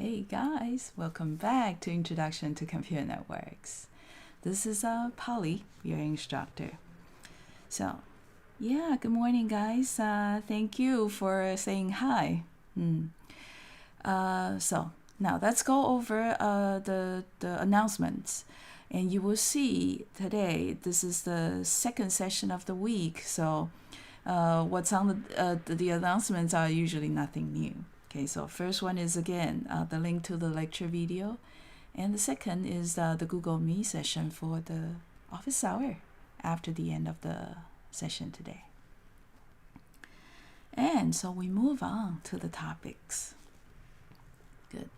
Hey guys, welcome back to Introduction to Computer Networks. This is Polly, your instructor. So, yeah, good morning guys. Thank you for saying hi. So, now let's go over the announcements. And you will see today, this is the second session of the week. So, what's on the announcements are usually nothing new. Okay, so first one is again the link to the lecture video, and the second is the Google Meet session for the office hour after the end of the session today. And so we move on to the topics. Good.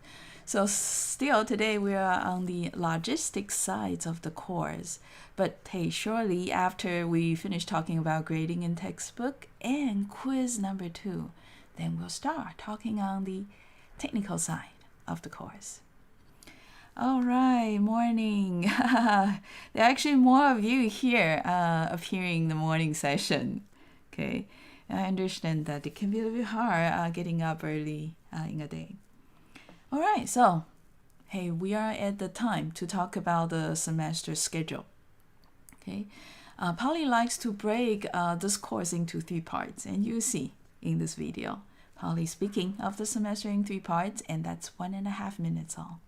So still today we are on the logistics sides of the course, but hey, surely after we finish talking about grading in textbook and quiz number 2, then we'll start talking on the technical side of the course. All right, morning. There are actually more of you here appearing in the morning session. Okay, I understand that it can be a little bit hard getting up early in a day. All right, so hey, we are at the time to talk about the semester schedule. Okay, Polly likes to break this course into 3 parts, and you see in this video, Polly speaking of the semester in 3 parts, and that's 1.5 minutes long.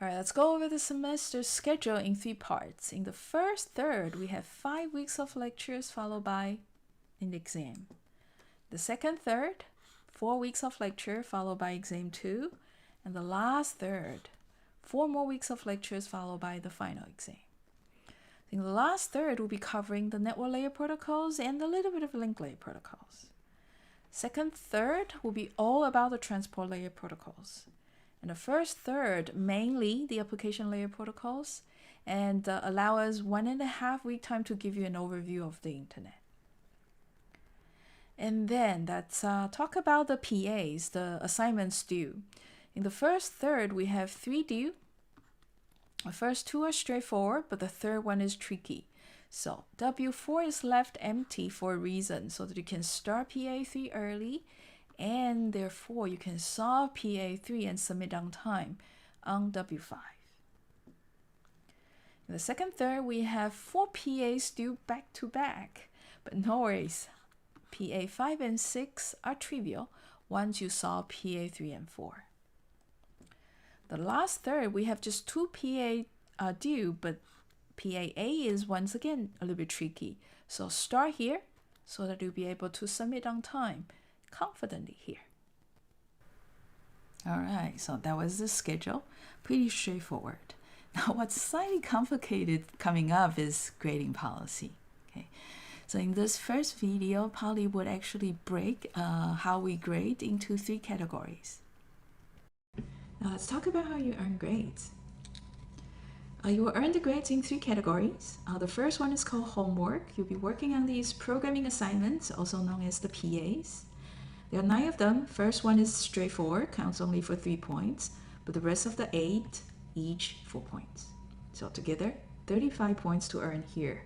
All right, let's go over the semester schedule in 3 parts. In the first third, we have 5 weeks of lectures followed by an exam. The second third, 4 weeks of lecture followed by exam 2, and the last third, 4 more weeks of lectures followed by the final exam. In the last third, we'll be covering the network layer protocols and a little bit of link layer protocols. Second third will be all about the transport layer protocols. And the first third, mainly the application layer protocols, and allow us 1.5 week time to give you an overview of the internet. And then let's talk about the PAs, the assignments due. In the first third, we have 3 due. The first 2 are straightforward, but the third one is tricky. So W4 is left empty for a reason, so that you can start PA3 early, and therefore you can solve PA3 and submit on time on W5. In the second third, we have 4 PAs due back to back, but no worries. PA5 and 6 are trivial once you solve PA3 and 4. The last third, we have just 2 PA due, but PAA is once again a little bit tricky. So start here so that you'll be able to submit on time confidently here. All right, so that was the schedule. Pretty straightforward. Now what's slightly complicated coming up is grading policy. Okay, so in this first video, Polly would actually break how we grade into 3 categories. Now let's talk about how you earn grades. You will earn the grades in 3 categories. The first one is called homework. You'll be working on these programming assignments, also known as the PAs. There are 9 of them. First one is straightforward, counts only for 3 points, but the rest of the 8, each 4 points. So together, 35 points to earn here.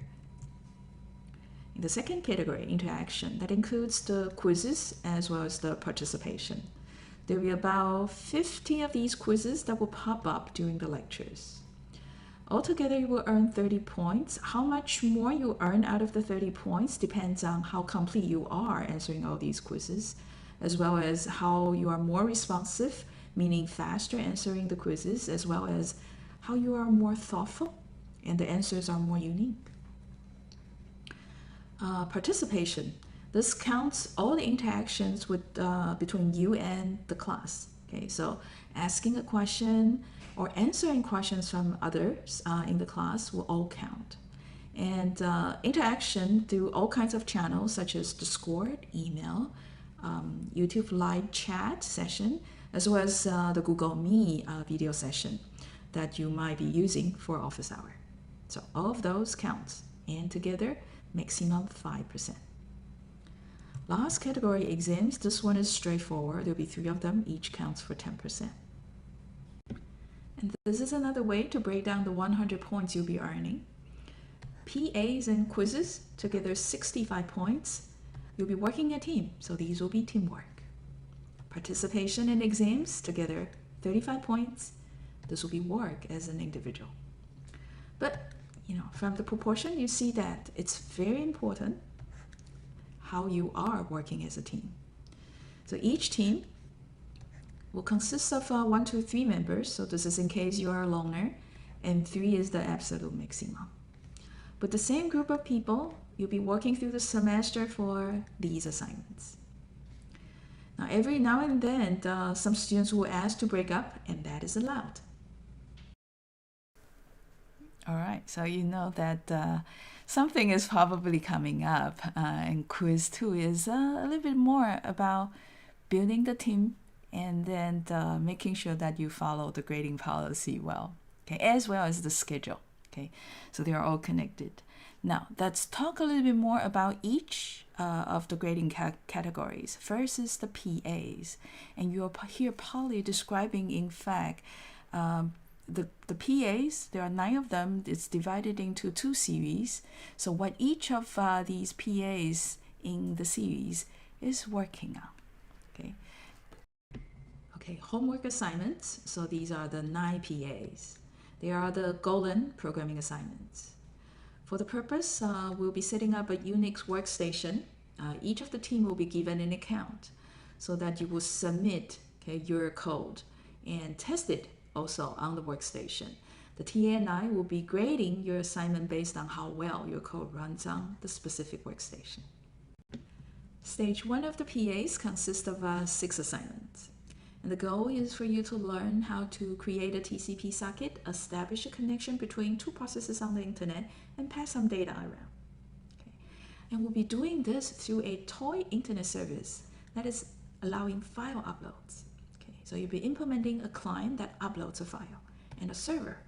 In the second category, interaction, that includes the quizzes as well as the participation. There will be about 50 of these quizzes that will pop up during the lectures. Altogether, you will earn 30 points. How much more you earn out of the 30 points depends on how complete you are answering all these quizzes, as well as how you are more responsive, meaning faster answering the quizzes, as well as how you are more thoughtful and the answers are more unique. Participation. This counts all the interactions with between you and the class. Okay, so asking a question or answering questions from others in the class will all count. And interaction through all kinds of channels such as Discord, email, YouTube live chat session, as well as the Google Meet video session that you might be using for office hour. So all of those counts, and together maximum 5%. Last category, exams. This one is straightforward. There'll be 3 of them, each counts for 10%. And this is another way to break down the 100 points you'll be earning. PAs and quizzes, together 65 points. You'll be working a team, so these will be teamwork. Participation in exams, together 35 points. This will be work as an individual. But, from the proportion, you see that it's very important how you are working as a team. So each team will consist of 1 to 3 members. So this is in case you are a loner, and 3 is the absolute maximum. With the same group of people, you'll be working through the semester for these assignments. Now, every now and then, some students will ask to break up, and that is allowed. All right, so you know that something is probably coming up, and quiz 2 is a little bit more about building the team and then making sure that you follow the grading policy well, okay, as well as the schedule, okay? So they are all connected. Now, let's talk a little bit more about each of the grading categories. First is the PAs, and you'll hear Polly describing, in fact, the PAs, there are 9 of them. It's divided into 2 series. So what each of these PAs in the series is working on, okay? Okay, homework assignments. So these are the 9 PAs. They are the golden programming assignments. For the purpose, we'll be setting up a Unix workstation. Each of the team will be given an account so that you will submit, okay, your code and test it also on the workstation. The TA and I will be grading your assignment based on how well your code runs on the specific workstation. Stage 1 of the PAs consists of 6 assignments. And the goal is for you to learn how to create a TCP socket, establish a connection between 2 processes on the internet, and pass some data around. Okay. And we'll be doing this through a toy internet service that is allowing file uploads. So you'll be implementing a client that uploads a file and a server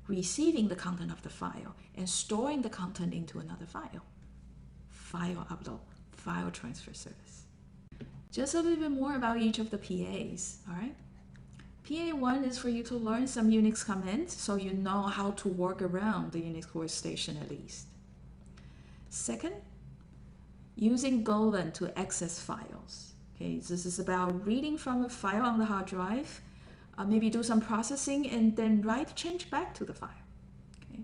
receiving the content of the file and storing the content into another file. File upload, file transfer service. Just a little bit more about each of the PAs, all right? PA 1 is for you to learn some Unix commands so you know how to work around the Unix workstation at least. Second, using Golan to access files. Okay, this is about reading from a file on the hard drive, maybe do some processing and then write change back to the file. Okay.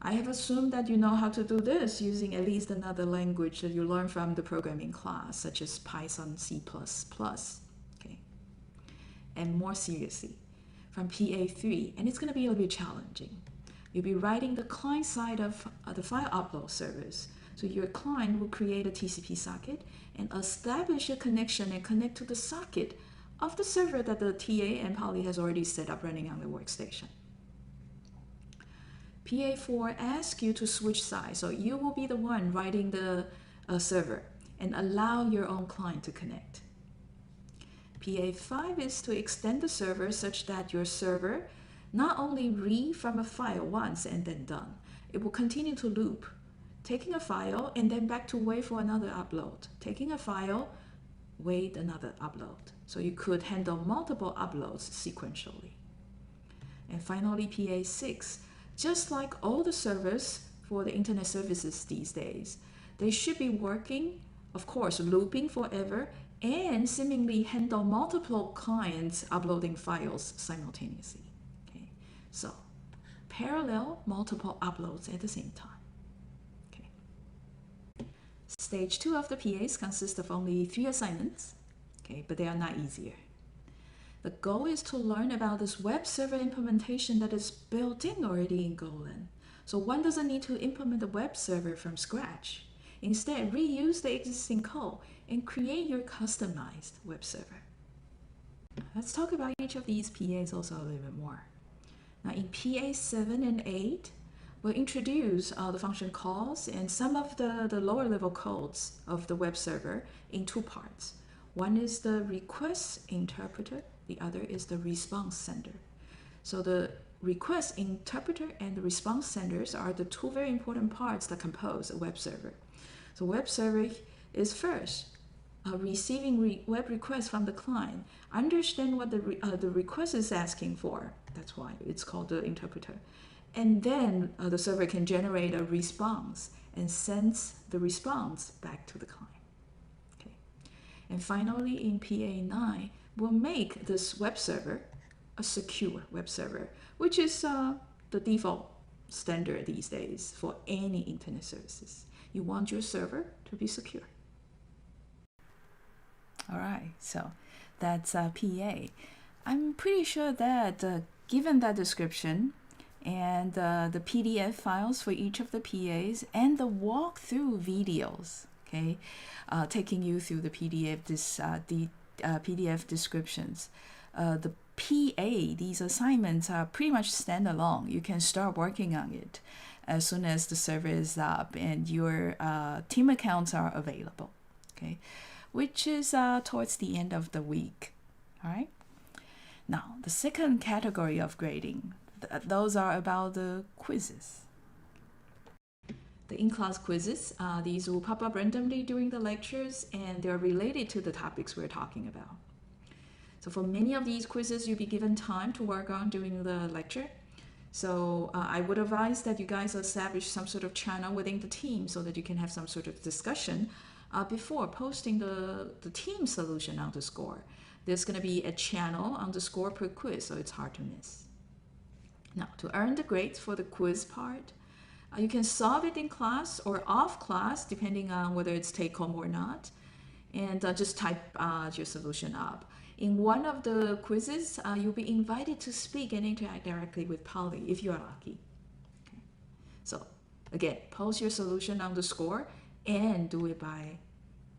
I have assumed that you know how to do this using at least another language that you learn from the programming class, such as Python, C++. Okay. And more seriously, from PA3, and it's going to be a little bit challenging. You'll be writing the client side of the file upload service. So your client will create a TCP socket and establish a connection and connect to the socket of the server that the TA and Polly has already set up running on the workstation. PA4 asks you to switch sides. So you will be the one writing the server and allow your own client to connect. PA5 is to extend the server such that your server not only read from a file once and then done, it will continue to loop, taking a file and then back to wait for another upload, taking a file, wait another upload. So you could handle multiple uploads sequentially. And finally, PA6, just like all the servers for the internet services these days, they should be working, of course, looping forever and seemingly handle multiple clients uploading files simultaneously. Okay, so parallel multiple uploads at the same time. Stage 2 of the PAs consists of only 3 assignments, okay, but they are not easier. The goal is to learn about this web server implementation that is built in already in Golan. So one doesn't need to implement a web server from scratch. Instead, reuse the existing code and create your customized web server. Let's talk about each of these PAs also a little bit more. Now in PA 7 and 8, we'll introduce the function calls and some of the lower level codes of the web server in 2 parts. One is the request interpreter, the other is the response sender. So the request interpreter and the response senders are the 2 very important parts that compose a web server. So web server is first receiving web requests from the client, understand what the request is asking for. That's why it's called the interpreter. And then the server can generate a response and sends the response back to the client. Okay. And finally, in PA9, we'll make this web server a secure web server, which is the default standard these days for any internet services. You want your server to be secure. All right, so that's PA. I'm pretty sure that given that description and the PDF files for each of the PAs and the walkthrough videos, okay, taking you through the PDF descriptions, the PA, these assignments are pretty much standalone. You can start working on it as soon as the server is up and your team accounts are available, okay, which is towards the end of the week, all right? Now, the second category of grading, those are about the quizzes. The in-class quizzes, these will pop up randomly during the lectures, and they're related to the topics we're talking about. So for many of these quizzes, you'll be given time to work on during the lecture. So I would advise that you guys establish some sort of channel within the team so that you can have some sort of discussion before posting the team solution on the score. There's going to be a channel on the score per quiz, so it's hard to miss. Now, to earn the grades for the quiz part, you can solve it in class or off class, depending on whether it's take-home or not, and just type your solution up. In one of the quizzes, you'll be invited to speak and interact directly with Polly if you are lucky. Okay. So again, post your solution on the score and do it by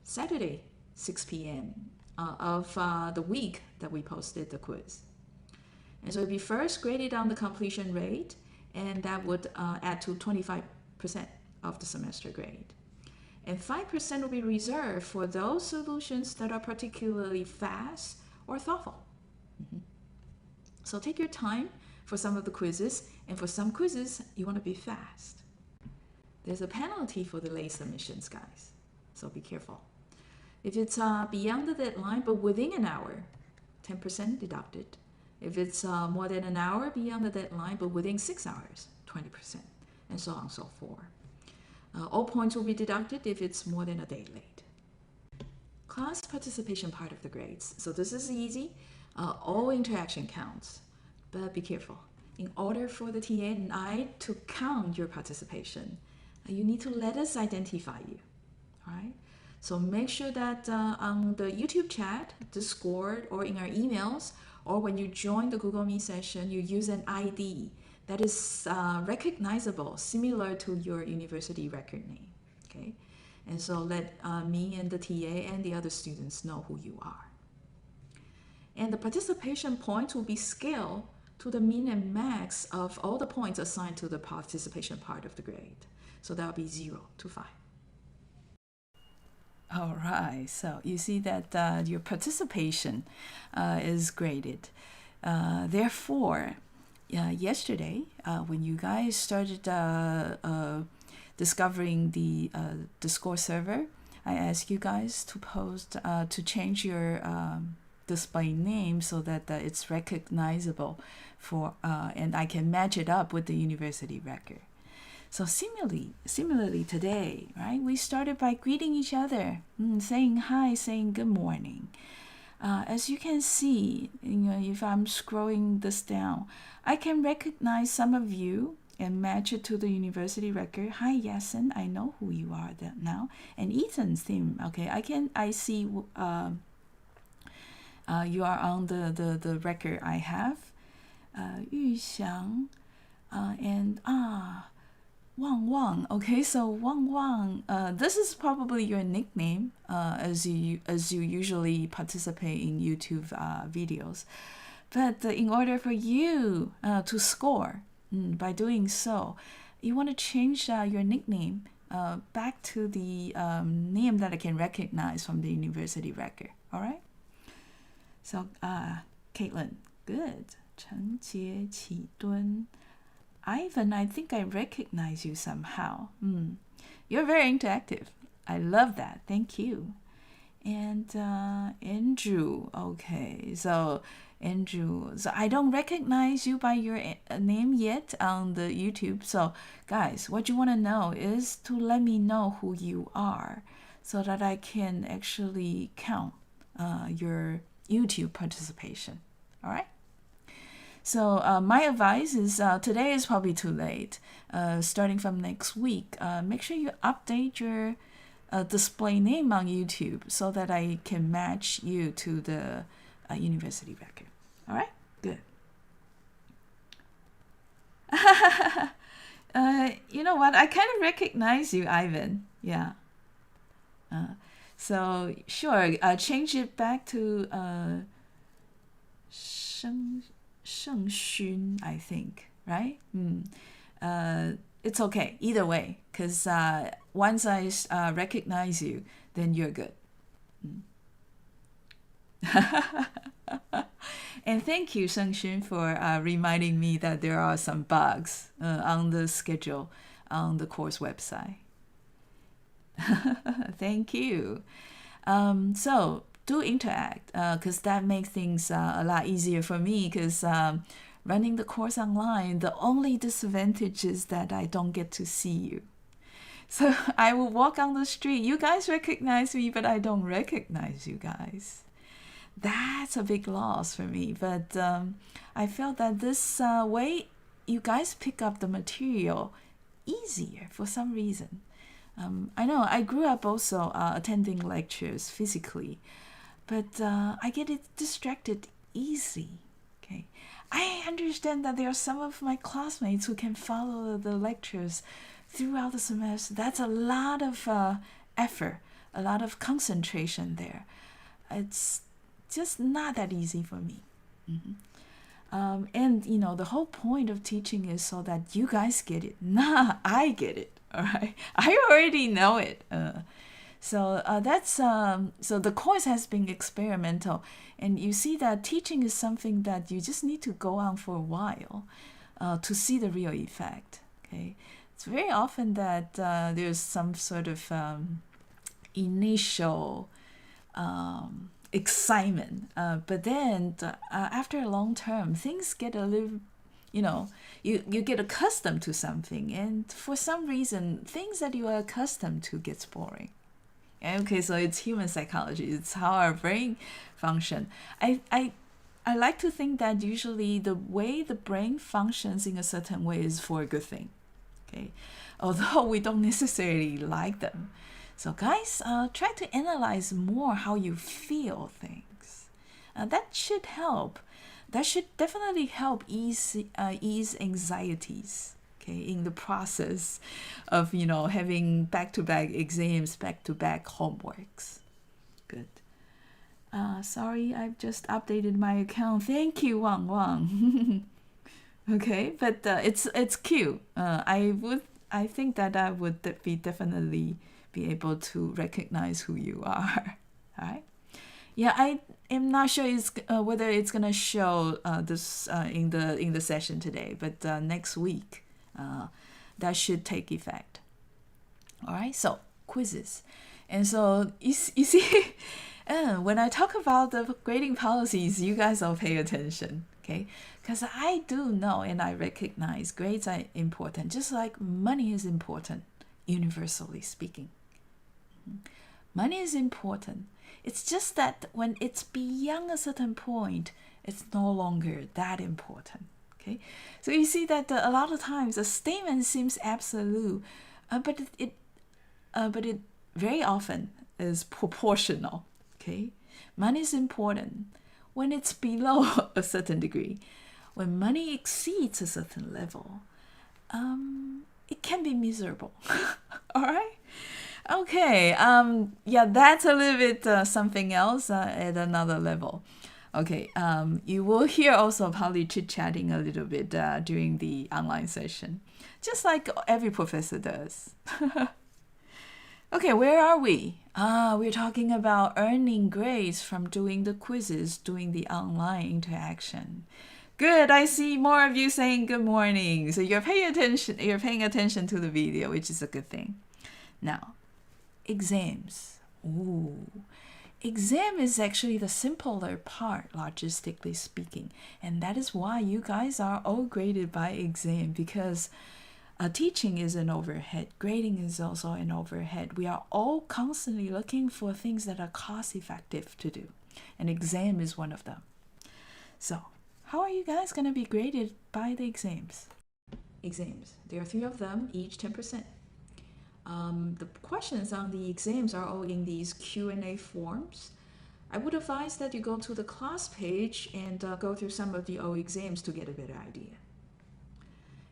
Saturday, 6 p.m. Of the week that we posted the quiz. And so it'll be first graded on the completion rate, and that would add to 25% of the semester grade. And 5% will be reserved for those solutions that are particularly fast or thoughtful. So take your time for some of the quizzes, and for some quizzes, you want to be fast. There's a penalty for the late submissions, guys, so be careful. If it's beyond the deadline but within an hour, 10% deducted. If it's more than an hour beyond the deadline but within 6 hours, 20%, and so on and so forth. All points will be deducted if it's more than a day late. Class participation part of the grades. So this is easy. All interaction counts, but be careful. In order for the TA and I to count your participation, you need to let us identify you, all right? So make sure that on the YouTube chat, Discord, or in our emails, or when you join the Google Meet session, you use an ID that is recognizable, similar to your university record name, okay? And so let me and the TA and the other students know who you are. And the participation points will be scaled to the min and max of all the points assigned to the participation part of the grade. So that'll be 0 to 5. All right, so you see that your participation is graded. Therefore, yesterday, when you guys started discovering the score server, I asked you guys to post to change your display name so that it's recognizable for and I can match it up with the university record. So similarly today, right? We started by greeting each other, saying hi, saying good morning. As you can see, if I'm scrolling this down, I can recognize some of you and match it to the university record. Hi, Yasin, I know who you are now. And Ethan's name, okay, I see you are on the record I have. Yu Xiang, and Wang Wang. Okay, so Wang Wang, this is probably your nickname as you usually participate in YouTube videos. But in order for you to score, by doing so, you want to change your nickname back to the name that I can recognize from the university record. All right? So, Caitlin, good. Chen Jie Qi Dun. Ivan, I think I recognize you somehow. You're very interactive. I love that. Thank you. And Andrew. Okay, so Andrew. So I don't recognize you by your name yet on the YouTube. So guys, what you want to know is to let me know who you are so that I can actually count your YouTube participation. All right? So my advice is today is probably too late. Starting from next week, make sure you update your display name on YouTube so that I can match you to the university record. All right? Good. You know what? I kind of recognize you, Ivan. Yeah. So sure, change it back to Sheng Xun, I think, right? It's okay either way, because once I recognize you, then you're good. And thank you, Sheng Xun, for reminding me that there are some bugs on the schedule on the course website. Thank you. So do interact, because that makes things a lot easier for me, because running the course online, the only disadvantage is that I don't get to see you. So I will walk on the street. You guys recognize me, but I don't recognize you guys. That's a big loss for me. But I felt that this way, you guys pick up the material easier for some reason. I know I grew up also attending lectures physically, but I get distracted easy. Okay, I understand that there are some of my classmates who can follow the lectures throughout the semester. That's a lot of effort, a lot of concentration there. It's just not that easy for me. And you know, the whole point of teaching is so that you guys get it. Nah, I get it. All right, I already know it. So that's so the course has been experimental, and you see that teaching is something that you just need to go on for a while to see the real effect. Okay, it's very often that there's some sort of initial excitement, but then after a long term, things get a little, you get accustomed to something, and for some reason things that you are accustomed to gets boring. Okay, so it's human psychology. It's how our brain function. I like to think that usually the way the brain functions in a certain way is for a good thing. Okay, although we don't necessarily like them. So guys, try to analyze more how you feel things. That should help. That should definitely help ease anxieties. Okay, in the process of having back-to-back exams, back-to-back homeworks. Good. Sorry, I've just updated my account. Thank you, Wang Wang. Okay, but it's cute. I think that I would definitely be able to recognize who you are. All right. Yeah, I am not sure whether it's gonna show this in the session today, but next week that should take effect. All right. So quizzes, and so you see, when I talk about the grading policies, you guys all pay attention. Okay, because I do know and I recognize grades are important, just like money is important, universally speaking. Money is important. It's just that when it's beyond a certain point, it's no longer that important. Okay, so you see that a lot of times a statement seems absolute, but it very often is proportional. Okay, money is important when it's below a certain degree. When money exceeds a certain level, it can be miserable. All right. Okay, yeah, that's a little bit something else at another level. Okay, you will hear also probably chit-chatting a little bit during the online session, just like every professor does. Okay, where are we? We're talking about earning grades from doing the quizzes, doing the online interaction. Good, I see more of you saying good morning. So you're paying attention to the video, which is a good thing. Now, exams. Ooh. Exam is actually the simpler part, logistically speaking. And that is why you guys are all graded by exam, because teaching is an overhead. Grading is also an overhead. We are all constantly looking for things that are cost effective to do. And exam is one of them. So, how are you guys going to be graded by the exams? Exams. There are 3 of them, each 10%. The questions on the exams are all in these Q&A forms. I would advise that you go to the class page and go through some of the old exams to get a better idea.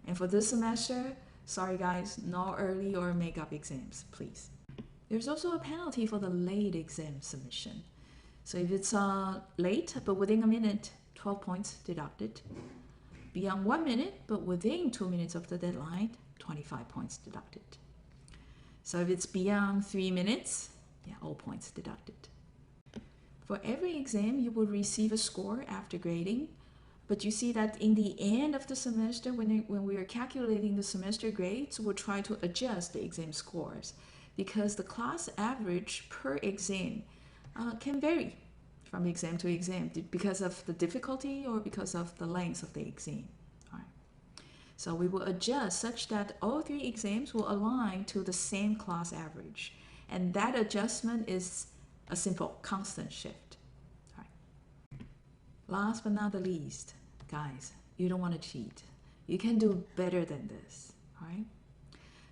And for this semester, sorry guys, no early or makeup exams, please. There's also a penalty for the late exam submission. So if it's late but within a minute, 12 points deducted. Beyond 1 minute but within 2 minutes of the deadline, 25 points deducted. So if it's beyond 3 minutes, yeah, all points deducted. For every exam, you will receive a score after grading. But you see that in the end of the semester, when we are calculating the semester grades, we'll try to adjust the exam scores because the class average per exam can vary from exam to exam because of the difficulty or because of the length of the exam. All right. So we will adjust such that all 3 exams will align to the same class average. And that adjustment is a simple constant shift. All right. Last but not the least, guys, you don't want to cheat. You can do better than this, all right?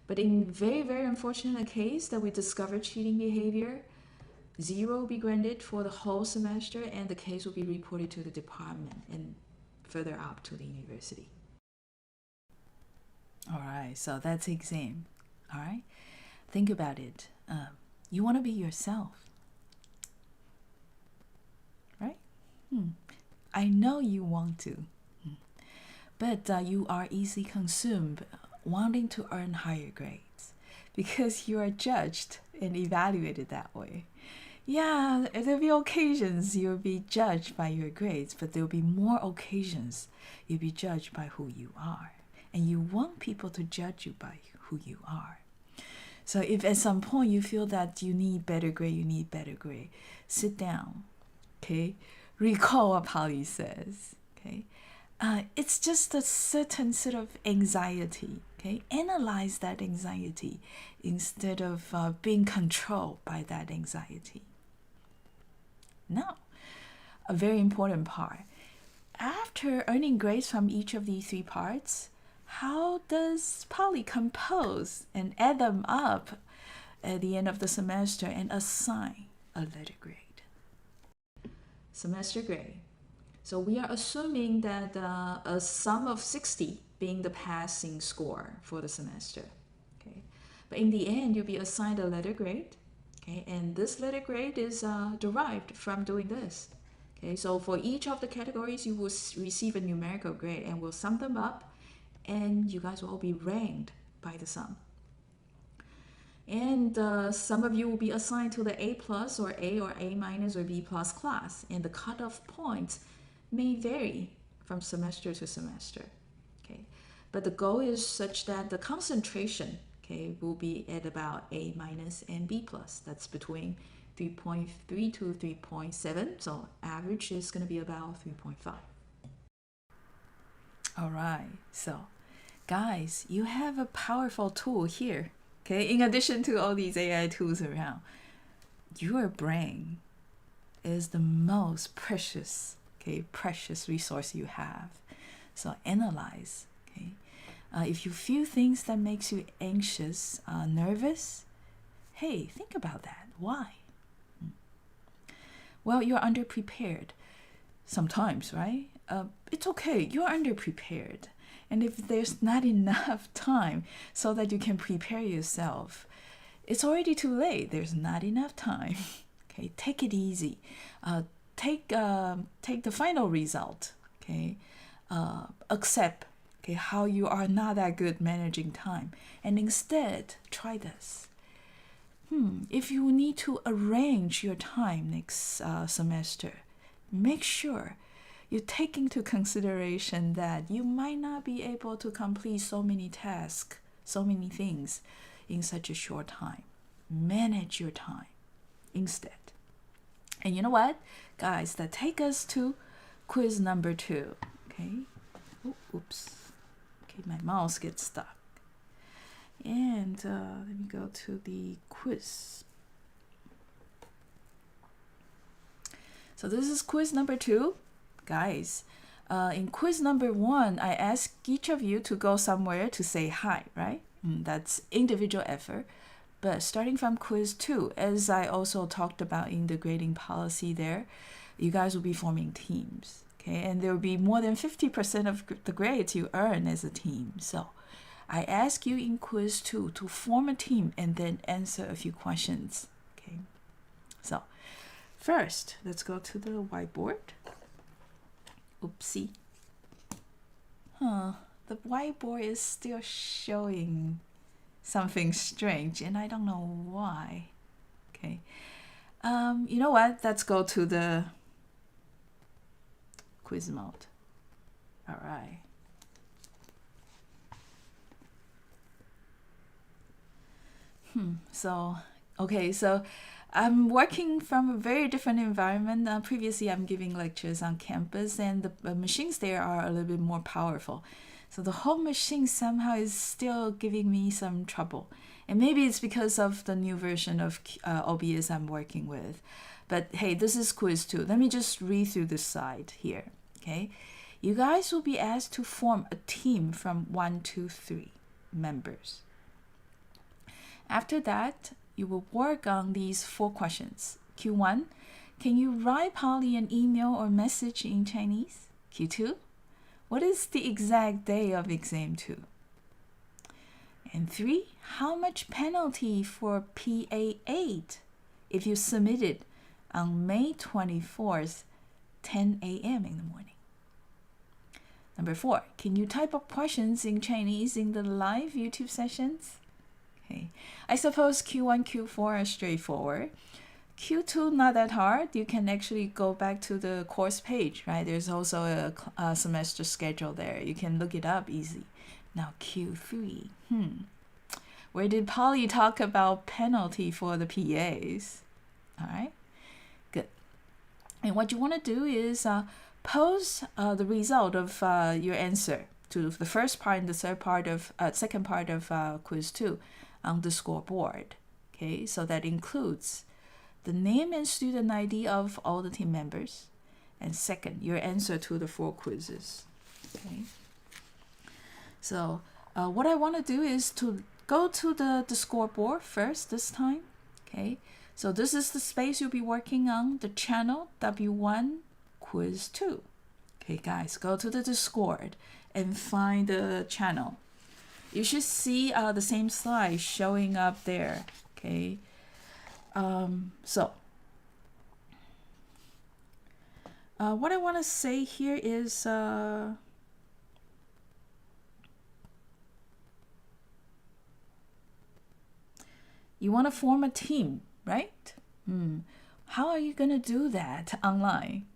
But in very, very unfortunate case that we discover cheating behavior, 0 will be granted for the whole semester and the case will be reported to the department and further up to the university. All right, so that's exam, all right? Think about it. You want to be yourself, right? I know you want to, but you are easily consumed wanting to earn higher grades because you are judged and evaluated that way. Yeah, there'll be occasions you'll be judged by your grades, but there'll be more occasions you'll be judged by who you are. And you want people to judge you by who you are. So if at some point you feel that you need better grade, sit down, okay? Recall what Polly says, okay? It's just a certain sort of anxiety, okay? Analyze that anxiety instead of being controlled by that anxiety. Now, a very important part. After earning grades from each of these 3 parts, how does Polly compose and add them up at the end of the semester and assign a letter grade? Semester grade. So we are assuming that a sum of 60 being the passing score for the semester. Okay, but in the end, you'll be assigned a letter grade. Okay, and this letter grade is derived from doing this. Okay, so for each of the categories, you will receive a numerical grade, and we'll sum them up, and you guys will all be ranked by the sum. And some of you will be assigned to the A plus or A minus or B plus class, and the cutoff points may vary from semester to semester. Okay, but the goal is such that the concentration, okay, will be at about A minus and B plus. That's between 3.3 to 3.7. So average is going to be about 3.5. All right. So guys, you have a powerful tool here. Okay, in addition to all these AI tools around, your brain is the most precious, okay, precious resource you have. So analyze, okay. If you feel things that makes you anxious, nervous, hey, think about that. Why? Well, you're underprepared. Sometimes, right? It's okay. You're underprepared. And if there's not enough time so that you can prepare yourself, it's already too late. There's not enough time. Okay, take it easy. Take the final result. Okay, accept how you are not that good managing time, and instead try this. If you need to arrange your time next semester, make sure you take into consideration that you might not be able to complete so many tasks, so many things in such a short time. Manage your time instead. And you know what, guys, that take us to quiz number 2. Okay. Oops. Okay, my mouse gets stuck. And let me go to the quiz. So this is quiz number 2. Guys, In quiz number 1, I ask each of you to go somewhere to say hi, right? That's individual effort. But starting from quiz 2, as I also talked about in the grading policy there, you guys will be forming teams, okay? And there will be more than 50% of the grades you earn as a team. So I ask you in quiz 2 to form a team and then answer a few questions, okay? So first, let's go to the whiteboard. Oopsie. The whiteboard is still showing something strange, and I don't know why. Okay. You know what? Let's go to the quiz mode. All right. So I'm working from a very different environment. Previously, I'm giving lectures on campus, and the machines there are a little bit more powerful. So the whole machine somehow is still giving me some trouble. And maybe it's because of the new version of OBS I'm working with. But hey, this is quiz 2. Let me just read through this side here, okay? You guys will be asked to form a team from 1 to 3 members. After that, you will work on these 4 questions. Q1, can you write Polly an email or message in Chinese? Q2, what is the exact day of exam 2? And 3, how much penalty for PA8 if you submit it on May 24th, 10 a.m. in the morning? Number 4, can you type up questions in Chinese in the live YouTube sessions? Okay. I suppose Q1, Q4 are straightforward. Q2, not that hard. You can actually go back to the course page, right? There's also a semester schedule there. You can look it up easy. Now Q3. Where did Polly talk about penalty for the PAs? All right, good. And what you want to do is post the result of your answer to the first part and the second part of quiz 2 on the scoreboard. Okay, so that includes the name and student ID of all the team members, and second, your answer to the 4 quizzes. Okay. So what I want to do is to go to the scoreboard first this time. Okay. So this is the space you'll be working on, the channel W1 quiz 2. Okay, guys, go to the Discord and find the channel. You should see the same slide showing up there. Okay. So what I want to say here is you want to form a team, right? How are you going to do that online?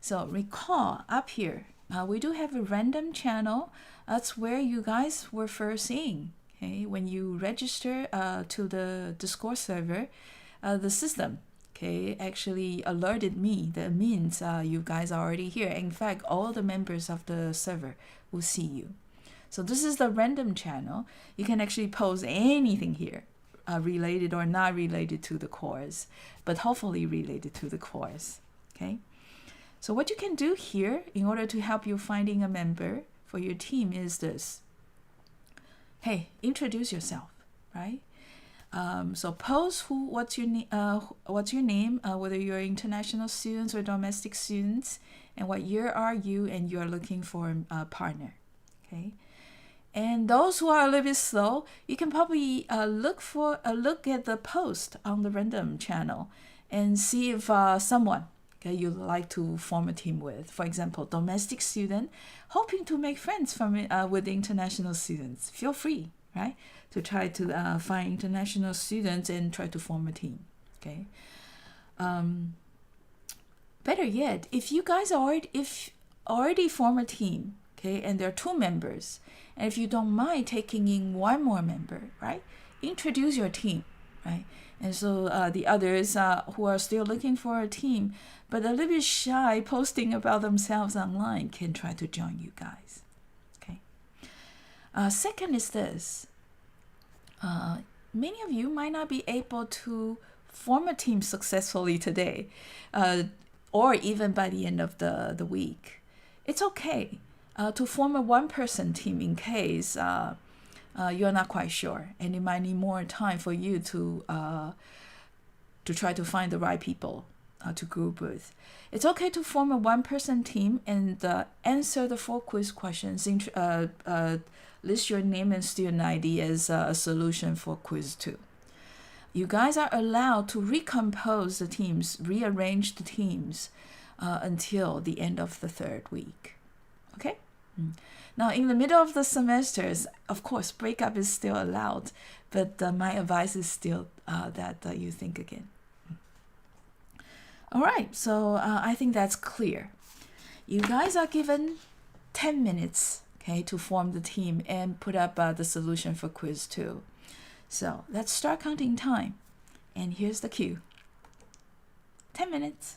So recall up here, we do have a random channel. That's where you guys were first seeing. Okay, when you register to the Discord server, the system actually alerted me. That means you guys are already here. In fact, all the members of the server will see you. So this is the random channel. You can actually post anything here, related or not related to the course, but hopefully related to the course. Okay. So what you can do here in order to help you finding a member for your team is this. Hey, introduce yourself, right? So post what's your name, whether you're international students or domestic students, and what year are you, and you're looking for a partner, okay? And those who are a little bit slow, you can probably look at the post on the random channel and see if someone you'd like to form a team with. For example, domestic student hoping to make friends with international students. Feel free, right, to try to find international students and try to form a team. Okay. Better yet, if you guys already form a team, okay, and there are 2 members, and if you don't mind taking in 1 more member, right, introduce your team, right? And so the others who are still looking for a team, but a little bit shy posting about themselves online, can try to join you guys. Okay. Second is this. Many of you might not be able to form a team successfully today, or even by the end of the week. it's okay to form a one-person team in case you're not quite sure, and it might need more time for you to try to find the right people to group with. It's okay to form a one-person team and answer the 4 quiz questions. List your name and student ID as a solution for quiz 2. You guys are allowed to recompose the teams, rearrange the teams until the end of the 3rd week. Okay? Now, in the middle of the semesters, of course, breakup is still allowed, but my advice is still that you think again. All right, so I think that's clear. You guys are given 10 minutes, okay, to form the team and put up the solution for quiz 2. So let's start counting time. And here's the cue. 10 minutes.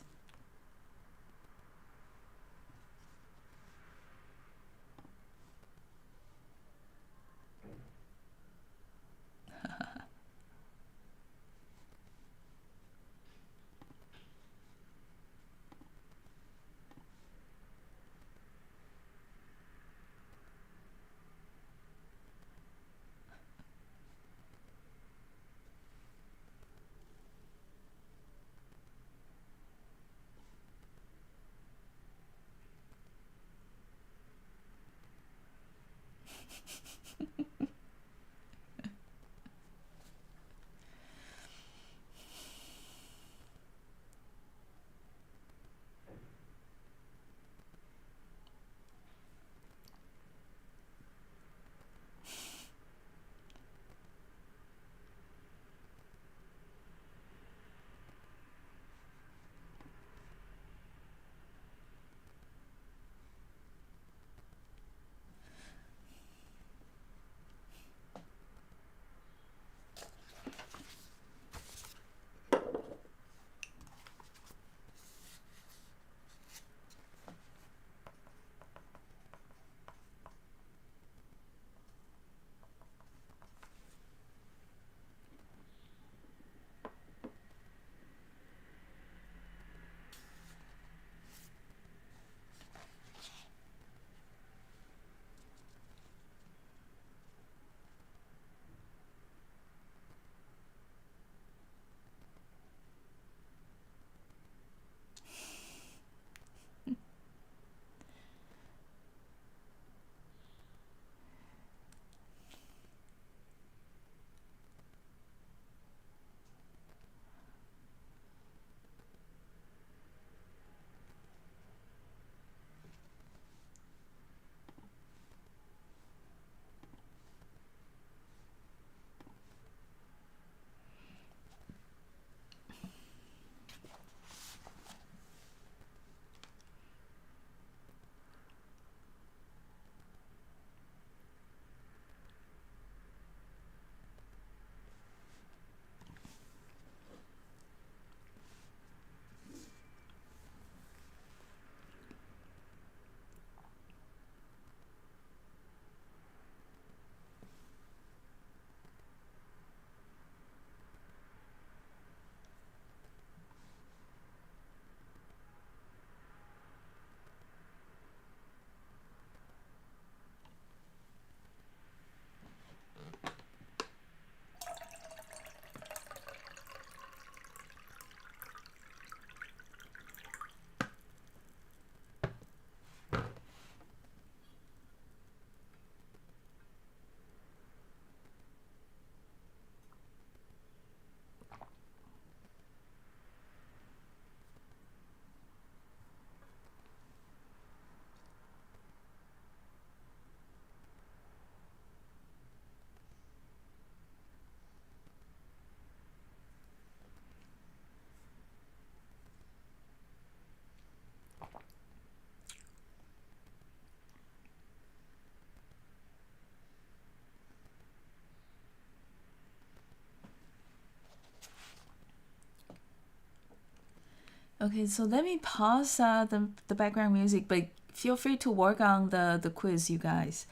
Okay, so let me pause the background music, but feel free to work on the quiz, you guys.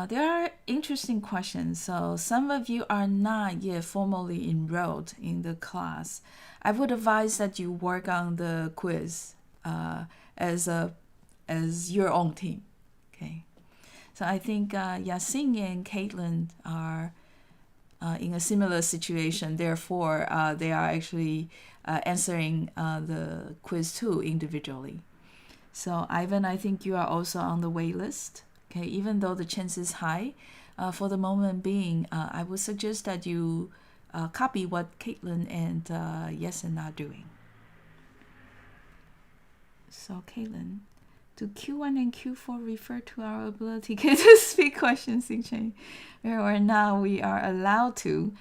There are interesting questions, so some of you are not yet formally enrolled in the class. I would advise that you work on the quiz as a as your own team. Okay, so I think Yasing and Caitlin are in a similar situation. Therefore, they are actually answering the quiz too individually. So Ivan, I think you are also on the wait list. Okay, even though the chance is high, for the moment being, I would suggest that you copy what Caitlin and Yesen are doing. So Caitlin, do Q1 and Q4 refer to our ability to speak questions in Chinese? Or now we are allowed to.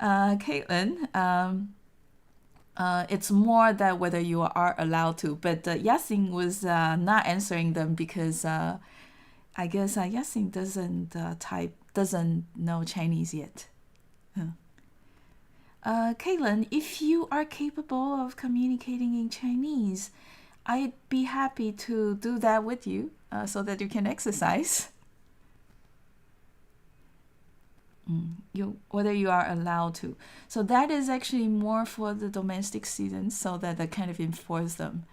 Caitlin, it's more that whether you are allowed to, but Yasin was not answering them because I guess Yasin doesn't know Chinese yet. Caitlin, if you are capable of communicating in Chinese, I'd be happy to do that with you so that you can exercise. Whether you are allowed to. So that is actually more for the domestic students, so that I kind of enforce them.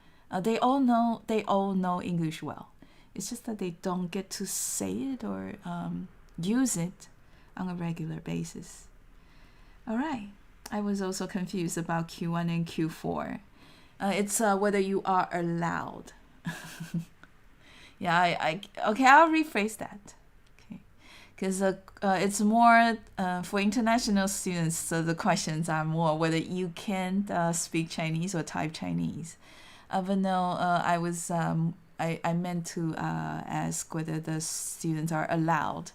They all know English well. It's just that they don't get to say it or use it on a regular basis. All right. I was also confused about Q1 and Q4. It's whether you are allowed. Yeah, okay, I'll rephrase that. Okay, because it's more for international students, so the questions are more whether you can speak Chinese or type Chinese. But no, I meant to ask whether the students are allowed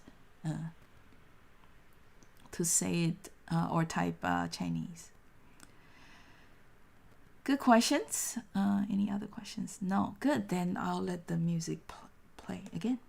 to say it or type Chinese. Good questions. Any other questions? No. Good. Then I'll let the music play again.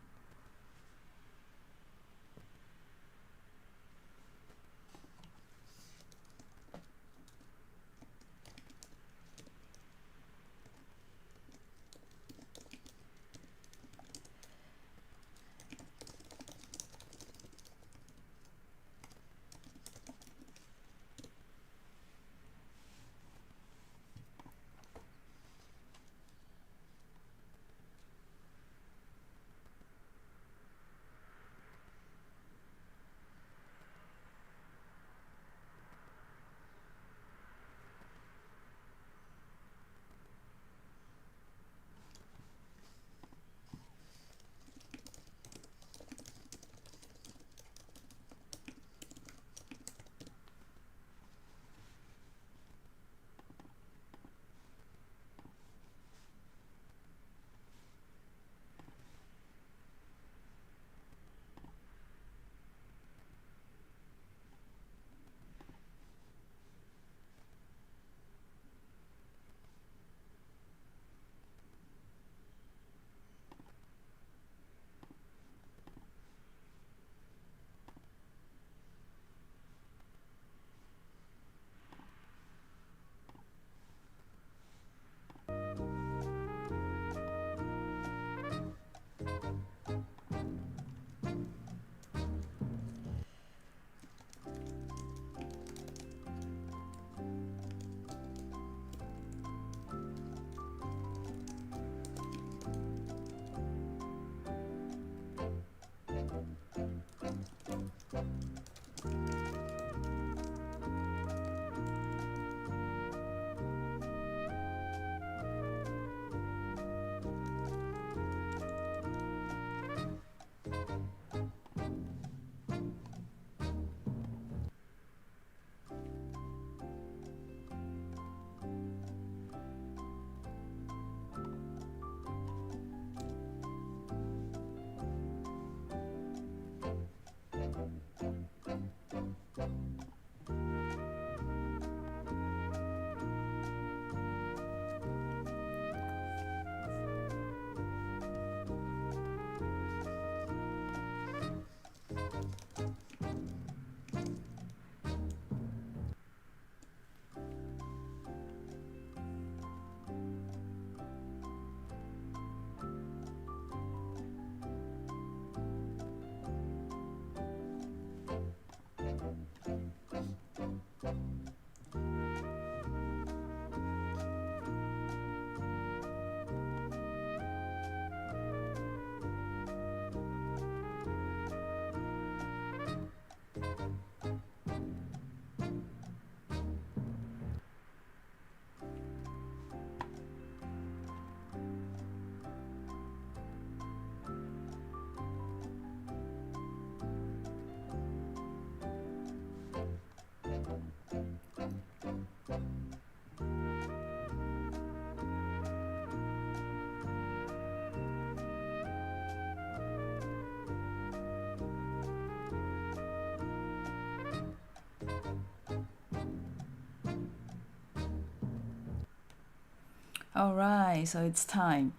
All right, so it's time.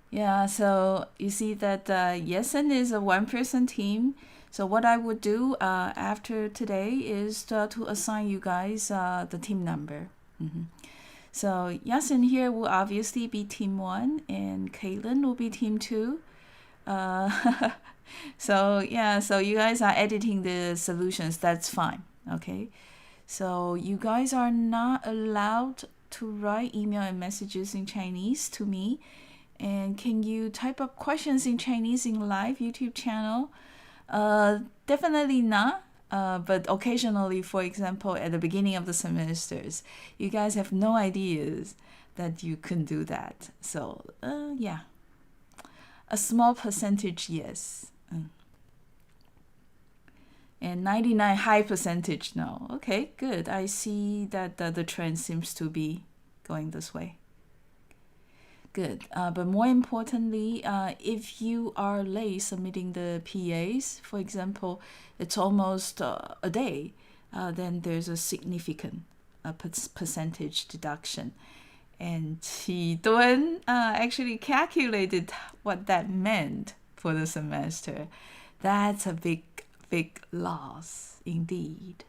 Yeah, so you see that Yesen is a one-person team. So what I would do after today is to assign you guys the team number. So Yasin here will obviously be team 1 and Caitlin will be team 2. So yeah, so you guys are editing the solutions, that's fine. Okay, so you guys are not allowed to write email and messages in Chinese to me. And can you type up questions in Chinese in live YouTube channel? Definitely not. But occasionally, for example, at the beginning of the semesters, you guys have no ideas that you can do that. So, yeah, a small percentage, yes. And 99 high percentage, no. Okay, good. I see that the trend seems to be going this way. Good. But more importantly, if you are late submitting the PAs, for example, it's almost a day, then there's a significant percentage deduction. And Qi Dun actually calculated what that meant for the semester. That's a big, big loss indeed.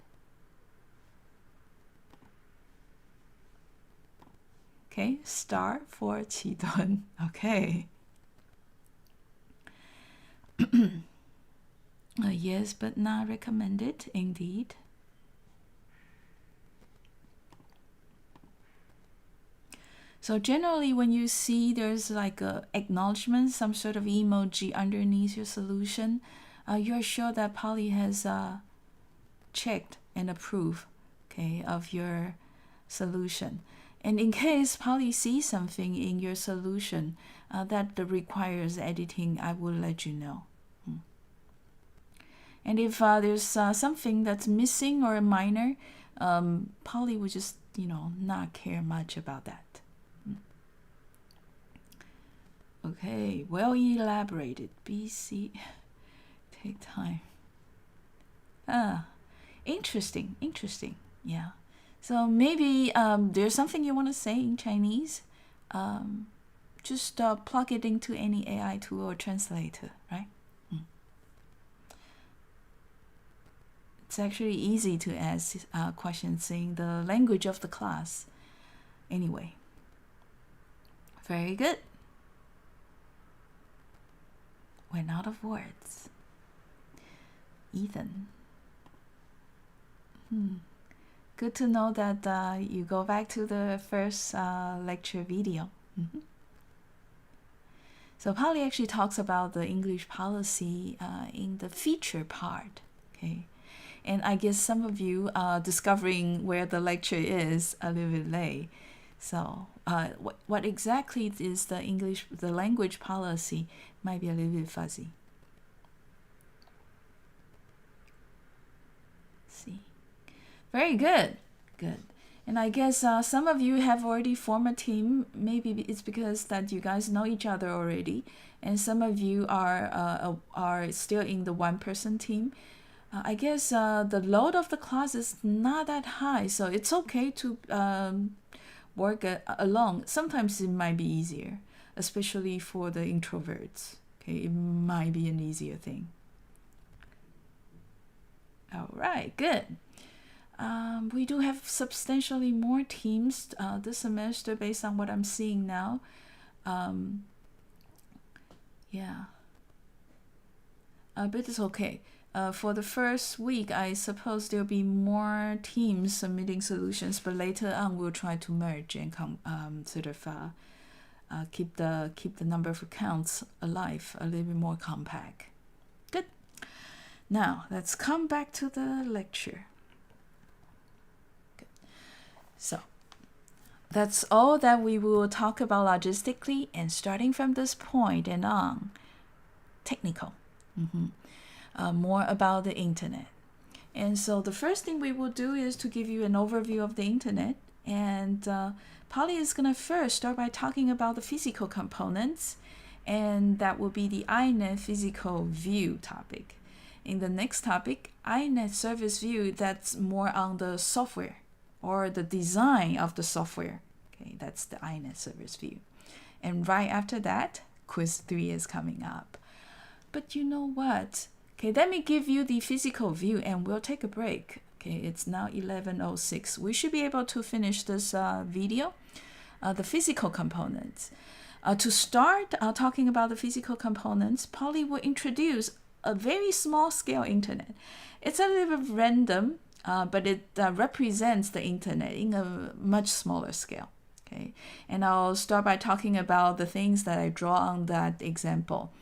Okay, star for Qi Dun. Okay. Yes, but not recommended, indeed. So generally, when you see there's like a acknowledgement, some sort of emoji underneath your solution, you're sure that Polly has checked and approved, okay, of your solution. And in case Polly sees something in your solution that requires editing, I will let you know. And if there's something that's missing or minor, Polly would just, not care much about that. Okay, well elaborated. BC, take time. Interesting. Yeah. So maybe there's something you want to say in Chinese. Just plug it into any AI tool or translator, right? It's actually easy to ask questions in the language of the class. Anyway, very good. Went out of words. Ethan. Good to know that you go back to the first lecture video. So Polly actually talks about the English policy in the feature part. Okay, and I guess some of you are discovering where the lecture is a little bit late. So what exactly is the language policy might be a little bit fuzzy. See. Very good. And I guess some of you have already formed a team. Maybe it's because that you guys know each other already, and some of you are still in the one-person team. I guess the load of the class is not that high, so it's okay to work alone. Sometimes it might be easier, especially for the introverts. Okay, it might be an easier thing. All right, good. We do have substantially more teams this semester based on what I'm seeing now. Yeah. But it's okay. For the first week, I suppose there'll be more teams submitting solutions, but later on we'll try to merge and keep the number of accounts alive, a little bit more compact. Good. Now let's come back to the lecture. Good. So that's all that we will talk about logistically, and starting from this point and on, technical. More about the internet. And so the first thing we will do is to give you an overview of the internet. And Polly is going to first start by talking about the physical components, and that will be the INET physical view topic. In the next topic, INET service view, that's more on the software or the design of the software. Okay, that's the INET service view. And right after that, quiz 3 is coming up. But you know what? Okay, let me give you the physical view and we'll take a break. Okay, it's now 11:06. We should be able to finish this video. The physical components. To start talking about the physical components, Polly will introduce a very small scale internet. It's a little bit random, but it represents the internet in a much smaller scale. Okay, and I'll start by talking about the things that I draw on that example,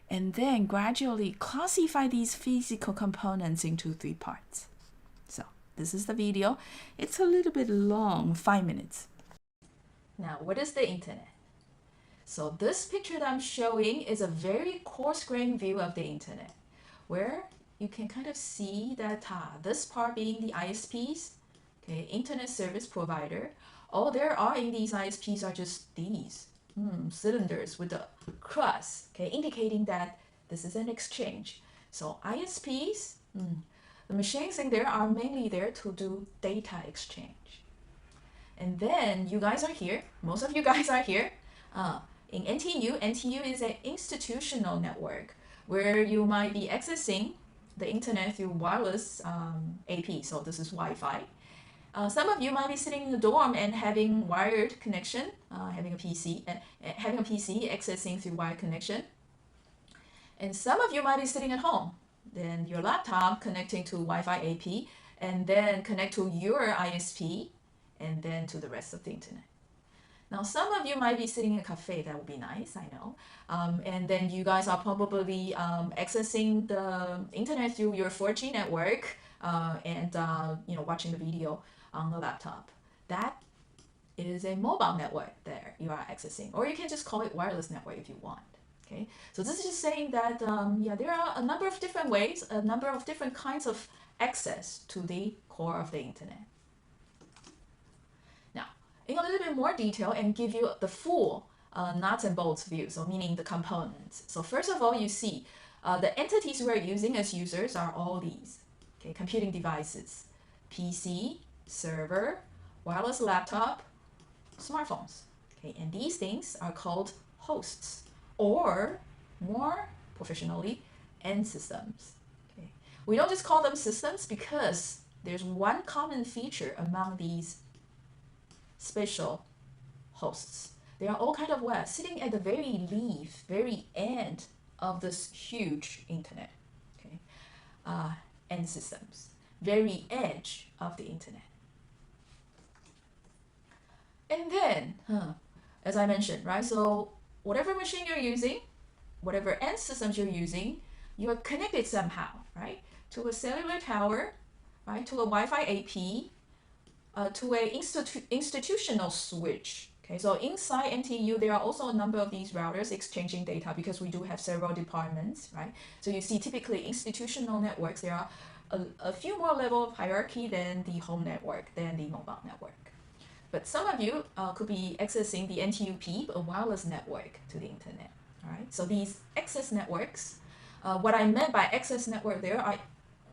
and then gradually classify these physical components into 3 parts. So this is the video. It's a little bit long, 5 minutes. Now, what is the internet? So this picture that I'm showing is a very coarse-grained view of the internet, where you can kind of see that this part being the ISPs, okay, internet service provider. All there are in these ISPs are just these cylinders with the cross, okay, indicating that this is an exchange. So ISPs, the machines in there are mainly there to do data exchange. And then you guys are here, most of you guys are here. In NTU, NTU is an institutional network where you might be accessing the internet through wireless AP, so this is Wi-Fi. Some of you might be sitting in the dorm and having wired connection, having a PC accessing through wired connection. And some of you might be sitting at home, then your laptop connecting to Wi-Fi AP, and then connect to your ISP, and then to the rest of the internet. Now, some of you might be sitting in a cafe. That would be nice, I know. And then you guys are probably accessing the internet through your 4G network and watching the video on the laptop. That is a mobile network there you are accessing, or you can just call it wireless network if you want. Okay, so this is just saying that there are a number of different ways, a number of different kinds of access to the core of the internet. Now, in a little bit more detail and give you the full nuts and bolts view, so meaning the components. So first of all, you see the entities we're using as users are all these, okay, computing devices, PC, server, wireless laptop, smartphones. Okay, and these things are called hosts, or more professionally, end systems. Okay, we don't just call them systems because there's one common feature among these spatial hosts. They are all kind of sitting at the very end of this huge internet. Okay, end systems, very edge of the internet. And then, as I mentioned, right? So whatever machine you're using, whatever end systems you're using, you're connected somehow, right? To a cellular tower, right? To a Wi-Fi AP, to a institutional switch. Okay, so inside NTU, there are also a number of these routers exchanging data because we do have several departments, right? So you see typically institutional networks, there are a few more level of hierarchy than the home network, than the mobile network. But some of you could be accessing the NTU PEEP, a wireless network to the internet. All right. So these access networks, what I meant by access network there are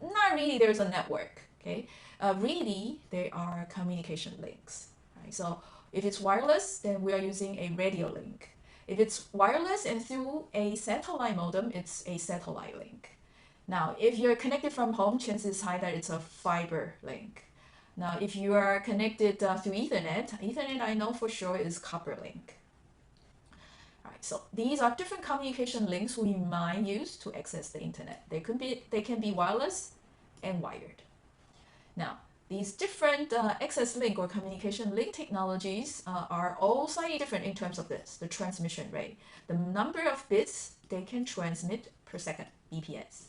not really there's a network. Okay. Really, they are communication links. Right. So if it's wireless, then we are using a radio link. If it's wireless and through a satellite modem, it's a satellite link. Now, if you're connected from home, chances high that it's a fiber link. Now, if you are connected through Ethernet I know for sure is copper link. All right, so these are different communication links we might use to access the internet. They can be wireless and wired. Now, these different access link or communication link technologies are all slightly different in terms of this, the transmission rate, the number of bits they can transmit per second, BPS.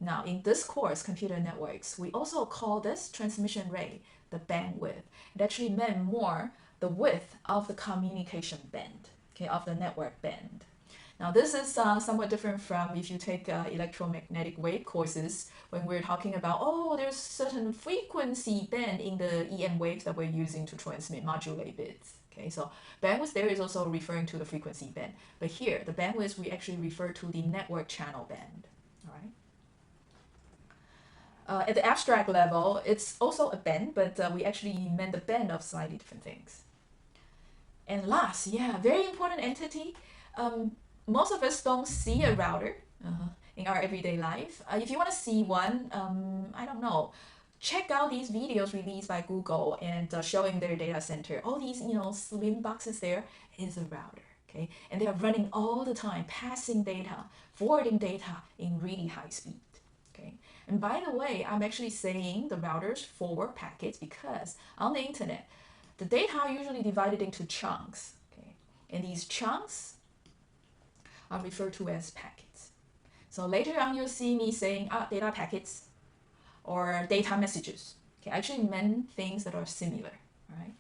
Now, in this course, computer networks, we also call this transmission rate the bandwidth. It actually meant more the width of the communication band, okay, of the network band. Now, this is somewhat different from if you take electromagnetic wave courses when we're talking about, oh, there's certain frequency band in the EM waves that we're using to transmit modulate bits. Okay, so bandwidth there is also referring to the frequency band. But here, the bandwidth, we actually refer to the network channel band. All right. At the abstract level, it's also a band, but we actually meant the band of slightly different things. And last, yeah, very important entity. Most of us don't see a router in our everyday life. If you want to see one, I don't know, check out these videos released by Google and showing their data center. All these, slim boxes there is a router. Okay, and they are running all the time, passing data, forwarding data in really high speed. Okay, and by the way, I'm actually saying the routers forward packets because on the internet, the data are usually divided into chunks. Okay, and these chunks are referred to as packets. So later on, you'll see me saying data packets or data messages. Okay, I actually meant things that are similar. All right.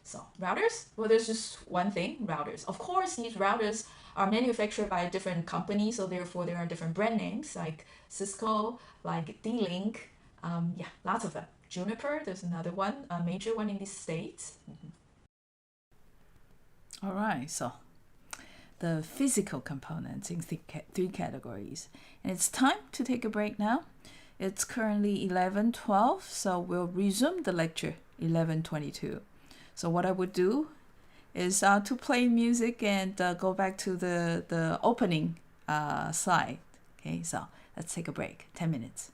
So routers, well, there's just one thing, routers. Of course, these routers are manufactured by different companies, so therefore there are different brand names like Cisco, like D-Link, yeah, lots of them. Juniper, there's another one, a major one in the States. All right, so the physical components in three categories. And it's time to take a break now. It's currently 11:12, so we'll resume the lecture 11:22. So what I would do is to play music and go back to the opening slide. Okay, so let's take a break, 10 minutes.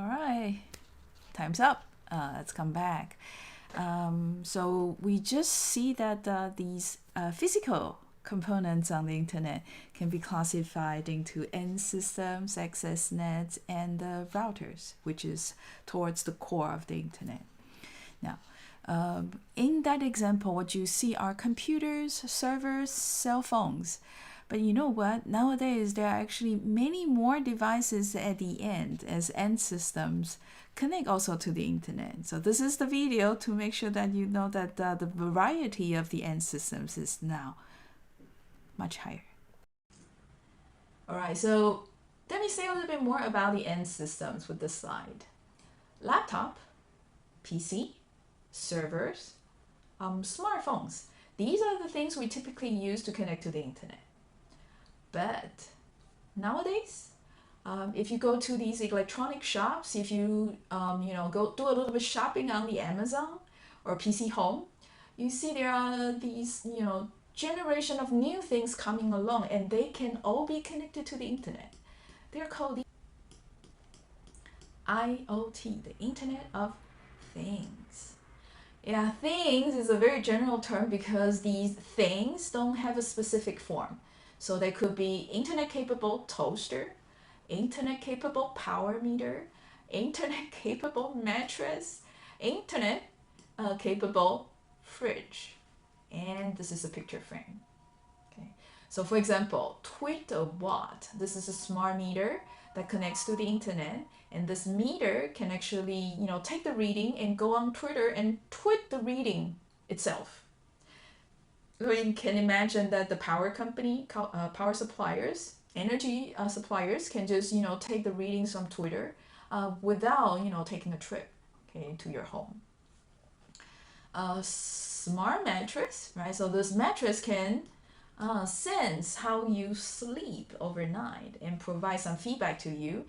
All right, time's up. Let's come back. So we just see that these physical components on the internet can be classified into end systems, access nets, and routers, which is towards the core of the internet. Now, in that example, what you see are computers, servers, cell phones. But you know what? Nowadays, there are actually many more devices at the end as end systems connect also to the internet. So this is the video to make sure that you know that the variety of the end systems is now much higher. All right, so let me say a little bit more about the end systems with this slide. Laptop, PC, servers, smartphones. These are the things we typically use to connect to the internet. But nowadays, if you go to these electronic shops, if you go do a little bit shopping on the Amazon or PC Home, you see there are these generation of new things coming along, and they can all be connected to the internet. They're called the IoT, the Internet of Things. Yeah, things is a very general term because these things don't have a specific form. So they could be internet-capable toaster, internet-capable power meter, internet-capable mattress, internet-capable fridge. And this is a picture frame. Okay. So for example, Watt. This is a smart meter that connects to the internet, and this meter can actually take the reading and go on Twitter and tweet the reading itself. You can imagine that the power company, power suppliers, energy suppliers can just take the readings from Twitter without taking a trip, okay, to your home. Smart mattress, right? So this mattress can sense how you sleep overnight and provide some feedback to you.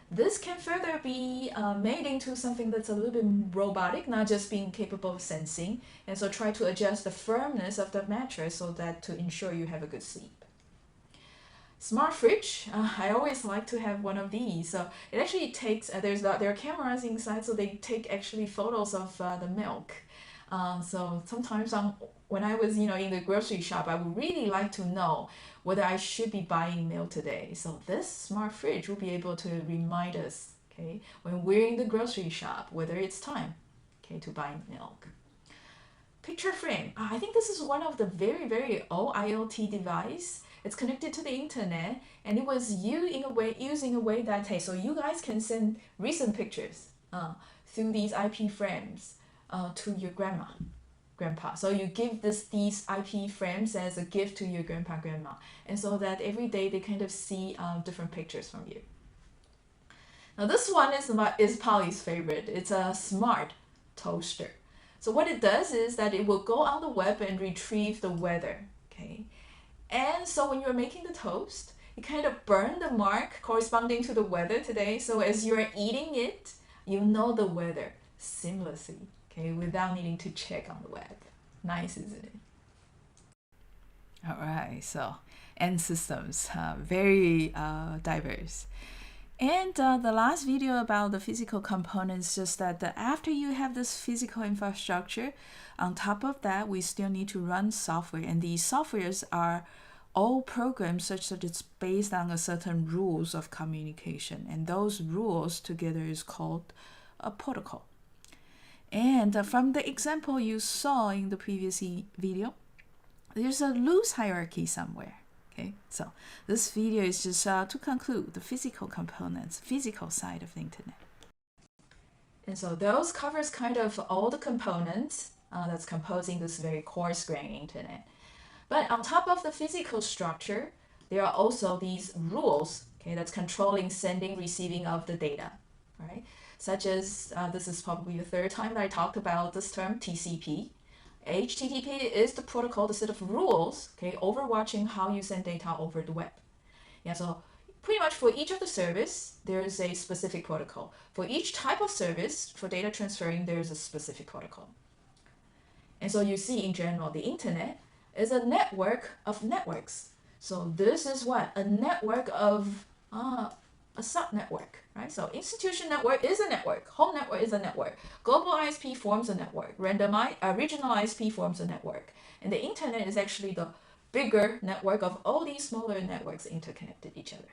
This can further be made into something that's a little bit robotic, not just being capable of sensing, and so try to adjust the firmness of the mattress so that to ensure you have a good sleep. Smart fridge, I always like to have one of these. So it actually takes, there are cameras inside, so they take actually photos of the milk. So sometimes when I was in the grocery shop, I would really like to know whether I should be buying milk today. So this smart fridge will be able to remind us, okay, when we're in the grocery shop, whether it's time, okay, to buy milk. Picture frame. I think this is one of the very, very old IoT device. It's connected to the internet, and it was using a way that, hey, so you guys can send recent pictures through these IP frames to your grandpa. So you give these IP frames as a gift to your grandma, and so that every day they kind of see different pictures from you. Now this one is Polly's favorite. It's a smart toaster. So what it does is that it will go on the web and retrieve the weather, okay? And so when you're making the toast, you kind of burn the mark corresponding to the weather today. So as you're eating it, you know the weather seamlessly, okay, without needing to check on the web. Nice, isn't it? All right, so end systems, very diverse. And the last video about the physical components, just that after you have this physical infrastructure, on top of that, we still need to run software. And these softwares are all programs such that it's based on a certain rules of communication. And those rules together is called a protocol. And from the example you saw in the previous video, there's a loose hierarchy somewhere. Okay, so this video is just to conclude the physical components, physical side of the internet. And so those covers kind of all the components that's composing this very coarse-grained internet. But on top of the physical structure, there are also these rules, okay, that's controlling sending, receiving of the data, right? Such as, this is probably the third time that I talked about this term, TCP. HTTP is the protocol, the set of rules, okay, overwatching how you send data over the web. Yeah, so pretty much for each of the service, there is a specific protocol. For each type of service, for data transferring, there's a specific protocol. And so you see, in general, the internet is a network of networks. So this is what? A network of a sub-network, right? So institution network is a network, home network is a network, global ISP forms a network, regional ISP forms a network, and the internet is actually the bigger network of all these smaller networks interconnected each other.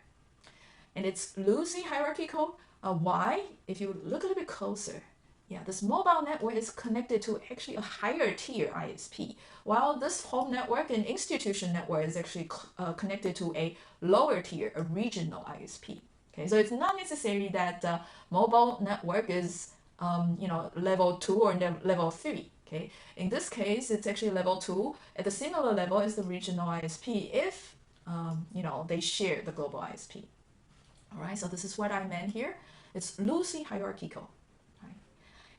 And it's loosely hierarchical. Why? If you look a little bit closer, yeah, this mobile network is connected to actually a higher tier ISP, while this home network and institution network is actually connected to a lower tier, a regional ISP. Okay, so it's not necessary that mobile network is level 2 or level 3. Okay, in this case, it's actually level 2 at the similar level as the regional ISP if they share the global ISP. All right, so this is what I meant here. It's loosely hierarchical. Right?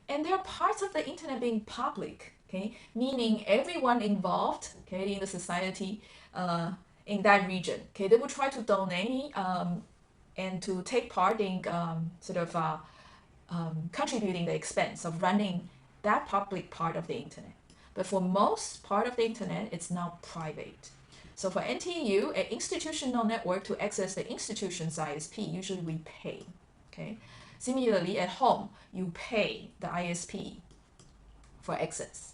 And there are parts of the internet being public, okay, meaning everyone involved, okay, in the society, in that region, okay, they will try to donate and to take part in contributing the expense of running that public part of the internet. But for most part of the internet, it's now private. So for NTU, an institutional network, to access the institution's ISP, usually we pay. Okay. Similarly, at home, you pay the ISP for access.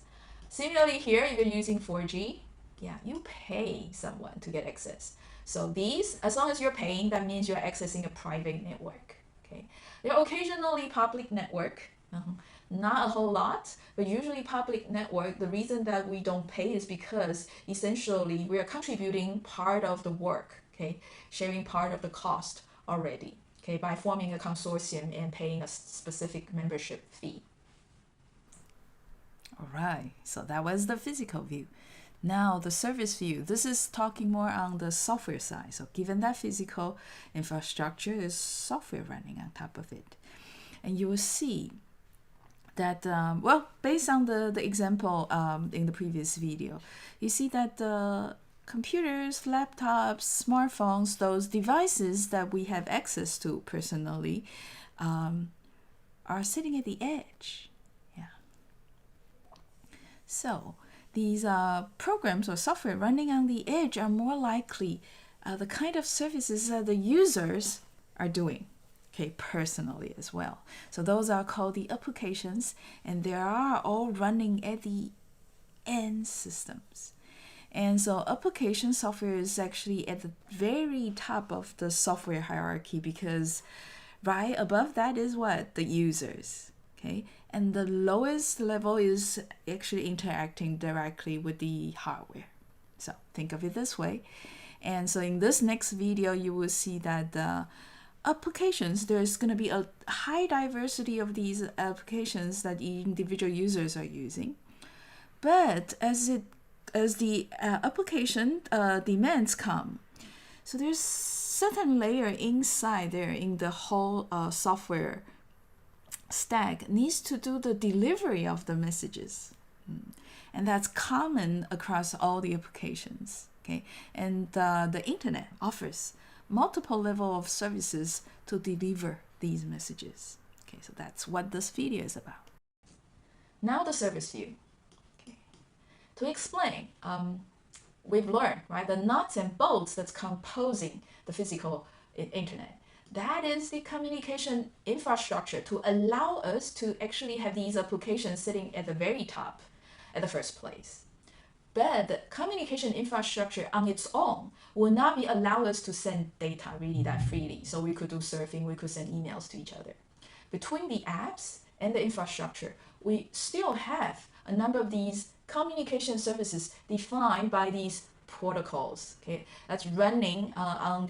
Similarly here, if you're using 4G, yeah, you pay someone to get access. So these, as long as you're paying, that means you're accessing a private network. Okay. There are occasionally public network. Not a whole lot, but usually public network, the reason that we don't pay is because essentially we are contributing part of the work, okay, sharing part of the cost already, okay, by forming a consortium and paying a specific membership fee. All right, so that was the physical view. Now the service view, this is talking more on the software side. So given that physical infrastructure is software running on top of it. And you will see that, based on the example in the previous video, you see that the computers, laptops, smartphones, those devices that we have access to personally are sitting at the edge. Yeah. So these programs or software running on the edge are more likely the kind of services that the users are doing. Okay, personally as well. So those are called the applications, and they are all running at the end systems. And so application software is actually at the very top of the software hierarchy, because right above that is what? The users. Okay, and the lowest level is actually interacting directly with the hardware. So think of it this way. And so in this next video, you will see that the applications, there's going to be a high diversity of these applications that individual users are using. But as the application demands come, so there's certain layer inside there in the whole software stack needs to do the delivery of the messages. And that's common across all the applications. Okay, and the internet offers multiple level of services to deliver these messages. Okay, so that's what this video is about. Now the service view. Okay. To explain, we've learned, right, the nuts and bolts that's composing the physical internet. That is the communication infrastructure to allow us to actually have these applications sitting at the very top at the first place. But the communication infrastructure on its own will not be allow us to send data really that freely. So we could do surfing, we could send emails to each other. Between the apps and the infrastructure, we still have a number of these communication services defined by these protocols. Okay, that's running on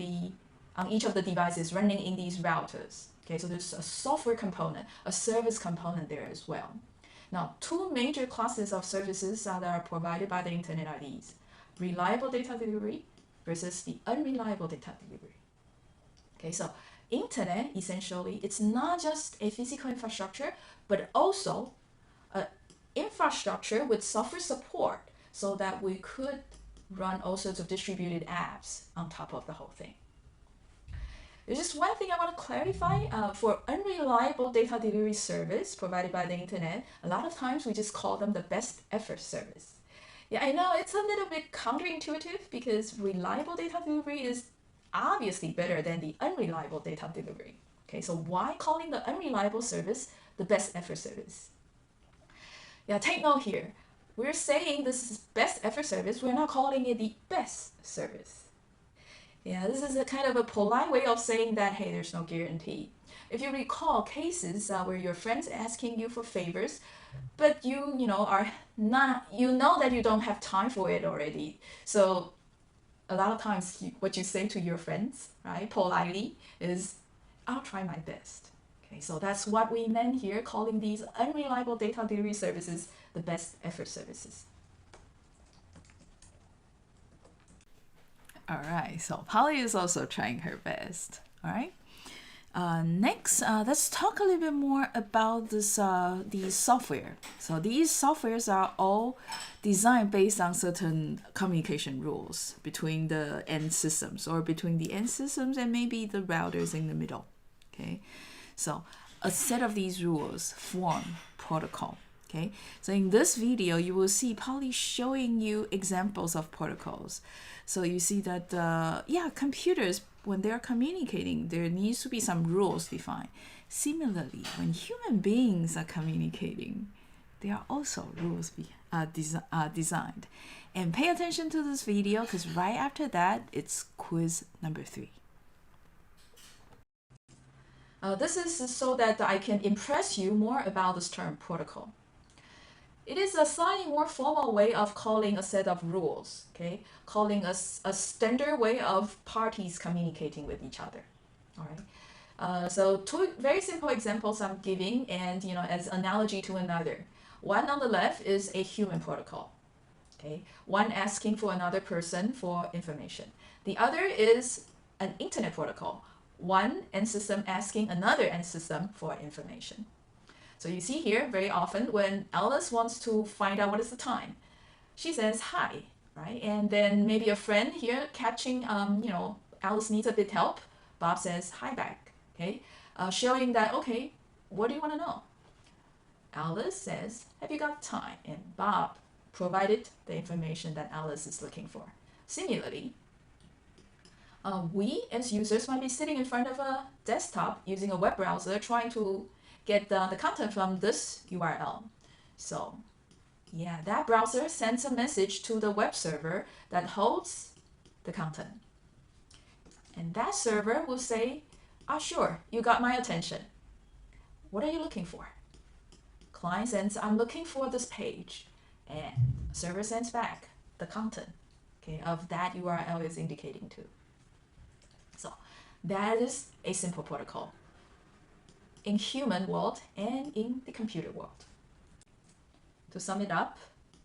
each of the devices, running in these routers. Okay, so there's a software component, a service component there as well. Now, two major classes of services that are provided by the internet are these: reliable data delivery versus the unreliable data delivery. Okay, so internet, essentially, it's not just a physical infrastructure, but also an infrastructure with software support so that we could run all sorts of distributed apps on top of the whole thing. There's just one thing I want to clarify. For unreliable data delivery service provided by the internet, a lot of times we just call them the best effort service. Yeah, I know it's a little bit counterintuitive because reliable data delivery is obviously better than the unreliable data delivery. Okay, so why calling the unreliable service the best effort service? Yeah, take note here. We're saying this is best effort service. We're not calling it the best service. Yeah, this is a kind of a polite way of saying that, hey, there's no guarantee. If you recall cases where your friends asking you for favors, but you know, are not, you know that you don't have time for it already. So a lot of times what you say to your friends, right, politely, is, I'll try my best. Okay, so that's what we meant here, calling these unreliable data delivery services the best effort services. All right, so Polly is also trying her best. All right. Next, let's talk a little bit more about these software. So these softwares are all designed based on certain communication rules between the end systems, or between the end systems and maybe the routers in the middle. Okay, so a set of these rules form protocol. Okay, so in this video, you will see Polly showing you examples of protocols. So you see that, yeah, computers, when they're communicating, there needs to be some rules defined. Similarly, when human beings are communicating, there are also rules designed. And pay attention to this video, because right after that, it's quiz number 3. This is so that I can impress you more about this term protocol. It is a slightly more formal way of calling a set of rules, okay? Calling a standard way of parties communicating with each other, all right? So 2 very simple examples I'm giving, and you know, as analogy to another. One on the left is a human protocol, okay? One asking for another person for information. The other is an internet protocol. One end system asking another end system for information. So you see here, very often when Alice wants to find out what is the time, she says hi, right? And then maybe a friend here catching, you know, Alice needs a bit help. Bob says hi back, okay? Showing that, okay, what do you want to know? Alice says, have you got time? And Bob provided the information that Alice is looking for. Similarly, we as users might be sitting in front of a desktop using a web browser trying to get the content from this URL. So yeah, that browser sends a message to the web server that holds the content. And that server will say, sure, you got my attention. What are you looking for? Client sends, I'm looking for this page. And server sends back the content, okay, of that URL is indicating to. So that is a simple protocol in human world and in the computer world. To sum it up,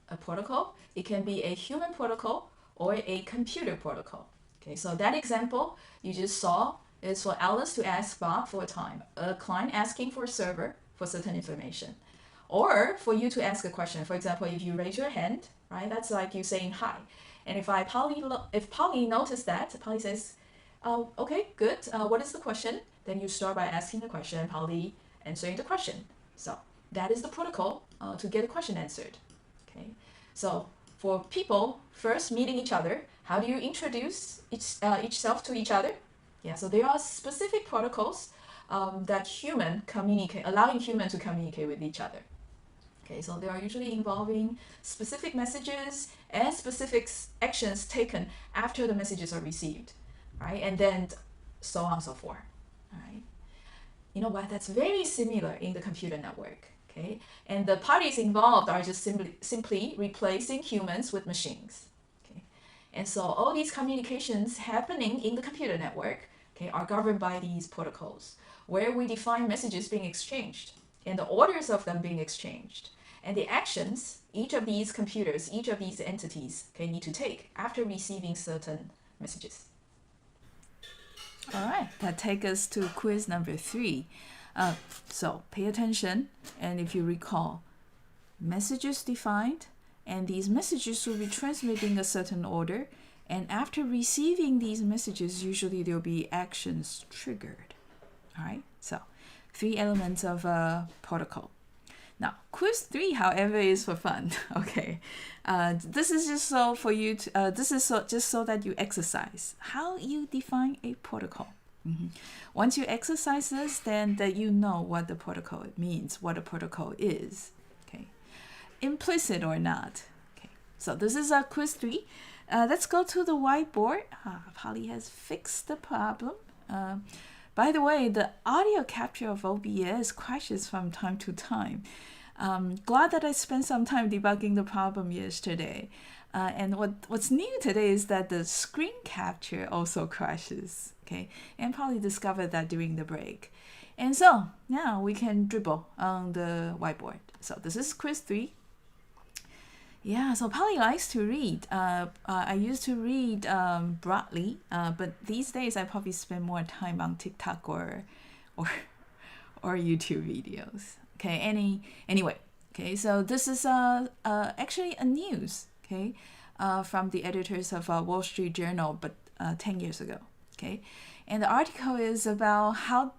a protocol, it can be a human protocol or a computer protocol. Okay, so that example you just saw is for Alice to ask Bob for a time, a client asking for a server for certain information, or for you to ask a question. For example, if you raise your hand, right, that's like you saying hi. And if Polly noticed that, Polly says, okay, good, what is the question? Then you start by asking the question, Polly answering the question. So that is the protocol to get a question answered. Okay, so for people first meeting each other, how do you introduce each self to each other? Yeah, so there are specific protocols that allowing human to communicate with each other. Okay, so they are usually involving specific messages and specific actions taken after the messages are received, right? And then so on and so forth. All right. You know what? That's very similar in the computer network. Okay, and the parties involved are just simply replacing humans with machines. Okay, and so all these communications happening in the computer network, okay, are governed by these protocols, where we define messages being exchanged and the orders of them being exchanged, and the actions each of these computers, each of these entities, okay, need to take after receiving certain messages. All right, that takes us to quiz number 3. So pay attention, and if you recall, messages defined, and these messages will be transmitted in a certain order, and after receiving these messages, usually there will be actions triggered. All right, so 3 elements of a protocol. Now, quiz 3, however, is for fun. Okay, this is just so for you to. This is just so that you exercise how you define a protocol. Once you exercise this, then that you know what the protocol means, what a protocol is. Okay, implicit or not. Okay, so this is our quiz 3. Let's go to the whiteboard. Polly has fixed the problem. By the way, the audio capture of OBS crashes from time to time. Glad that I spent some time debugging the problem yesterday. And what's new today is that the screen capture also crashes. Okay, and probably discovered that during the break. And so now we can dribble on the whiteboard. So this is quiz 3. Yeah, so Polly likes to read. I used to read broadly, but these days I probably spend more time on TikTok or YouTube videos. Okay, anyway. Okay, so this is actually a news. Okay, from the editors of Wall Street Journal, but 10 years ago. Okay, and the article is about how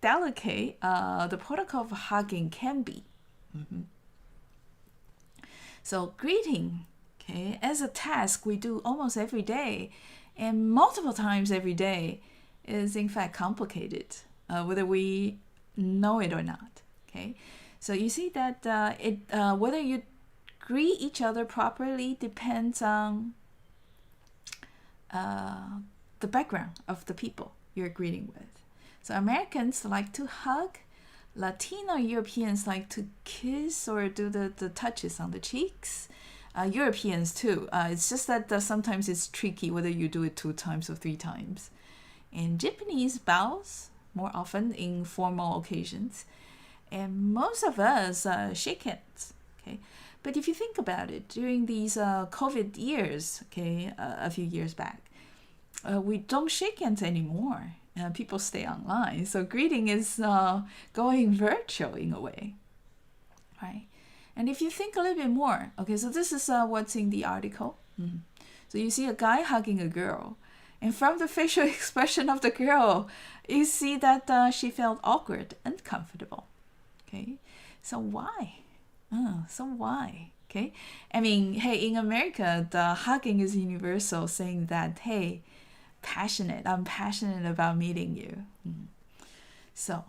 delicate the protocol of hugging can be. So greeting, okay, as a task we do almost every day and multiple times every day is in fact complicated, whether we know it or not. Okay, so you see that whether you greet each other properly depends on the background of the people you're greeting with. So Americans like to hug. Latino Europeans like to kiss or do the touches on the cheeks. Europeans too. It's just that sometimes it's tricky whether you do it 2 times or 3 times. And Japanese bows more often in formal occasions. And most of us shake hands. Okay, but if you think about it, during these COVID years, okay, a few years back, we don't shake hands anymore. People stay online, so greeting is going virtual in a way, right? And if you think a little bit more, okay, so this is what's in the article. So you see a guy hugging a girl, and from the facial expression of the girl, you see that she felt awkward, uncomfortable. Okay, so why? Okay, I mean, hey, in America, the hugging is universal, saying that, hey, I'm passionate about meeting you. So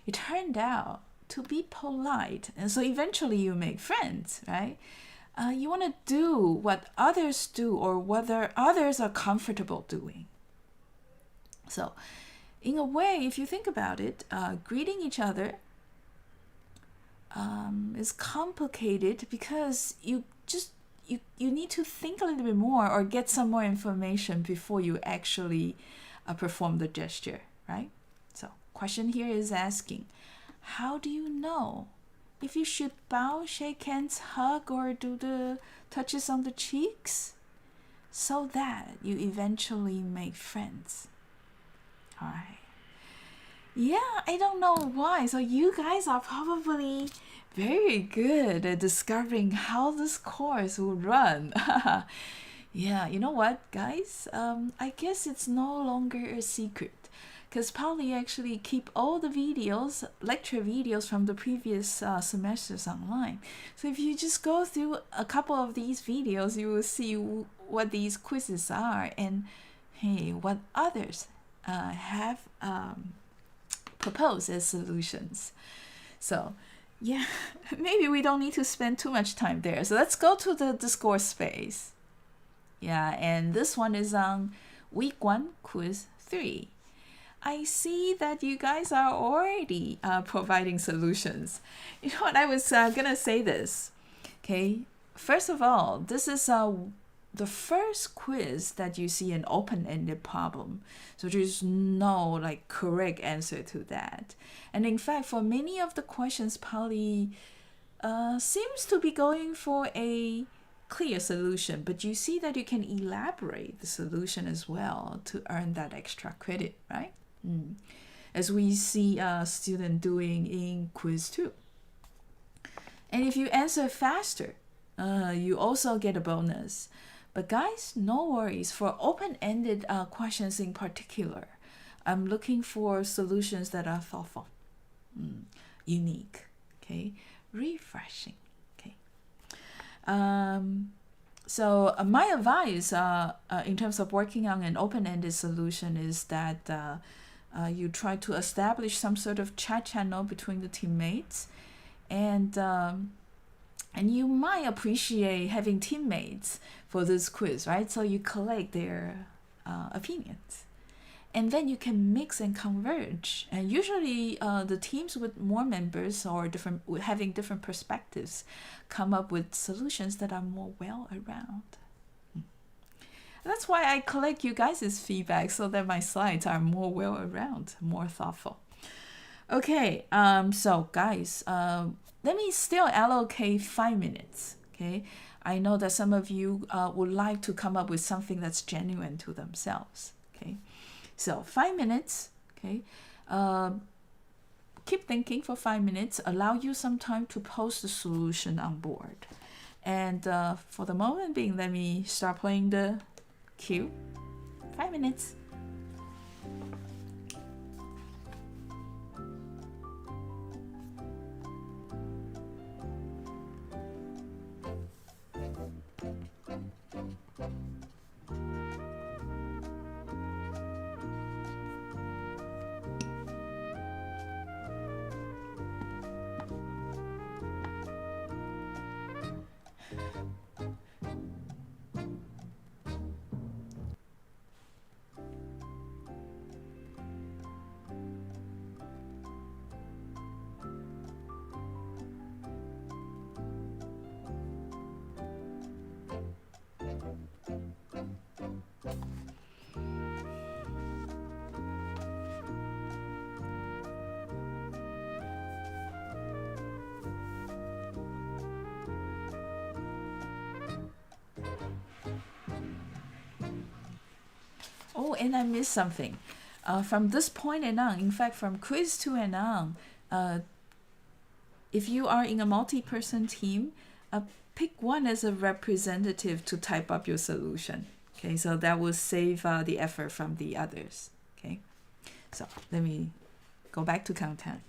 it turned out to be polite, and so eventually you make friends, right? You want to do what others do or whether others are comfortable doing. So in a way, if you think about it, greeting each other is complicated because you need to think a little bit more or get some more information before you actually perform the gesture, right? So question here is asking, how do you know if you should bow, shake hands, hug, or do the touches on the cheeks so that you eventually make friends? All right. Yeah, I don't know why. So you guys are probably very good at discovering how this course will run. Yeah, you know what, guys? I guess it's no longer a secret because Polly actually keep all the videos, lecture videos from the previous semesters online. So if you just go through a couple of these videos, you will see what these quizzes are and, hey, what others have proposed as solutions. So yeah, maybe we don't need to spend too much time there. So let's go to the discourse space. Yeah, and this one is on week 1, quiz 3. I see that you guys are already providing solutions. You know what, I was gonna say this. Okay, first of all, this is the first quiz that you see an open-ended problem. So there's no like correct answer to that. And in fact, for many of the questions, Polly seems to be going for a clear solution, but you see that you can elaborate the solution as well to earn that extra credit, right? As we see a student doing in quiz 2. And if you answer faster, you also get a bonus. But guys, no worries. For open-ended questions in particular, I'm looking for solutions that are thoughtful, unique. Okay, refreshing. Okay. So my advice in terms of working on an open-ended solution is that you try to establish some sort of chat channel between the teammates, and you might appreciate having teammates for this quiz, right? So you collect their opinions, and then you can mix and converge. And usually the teams with more members or having different perspectives come up with solutions that are more well around. That's why I collect you guys' feedback, so that my slides are more well around, more thoughtful. Okay, so guys, let me still allocate 5 minutes. Okay, I know that some of you would like to come up with something that's genuine to themselves. Okay, so 5 minutes. Okay, keep thinking for 5 minutes. Allow you some time to post the solution on board. And for the moment being, let me start playing the cue. 5 minutes. Oh, and I missed something. From this point and on, in fact, from quiz 2 and on, if you are in a multi-person team, pick one as a representative to type up your solution. Okay, so that will save the effort from the others. Okay, so let me go back to countdown.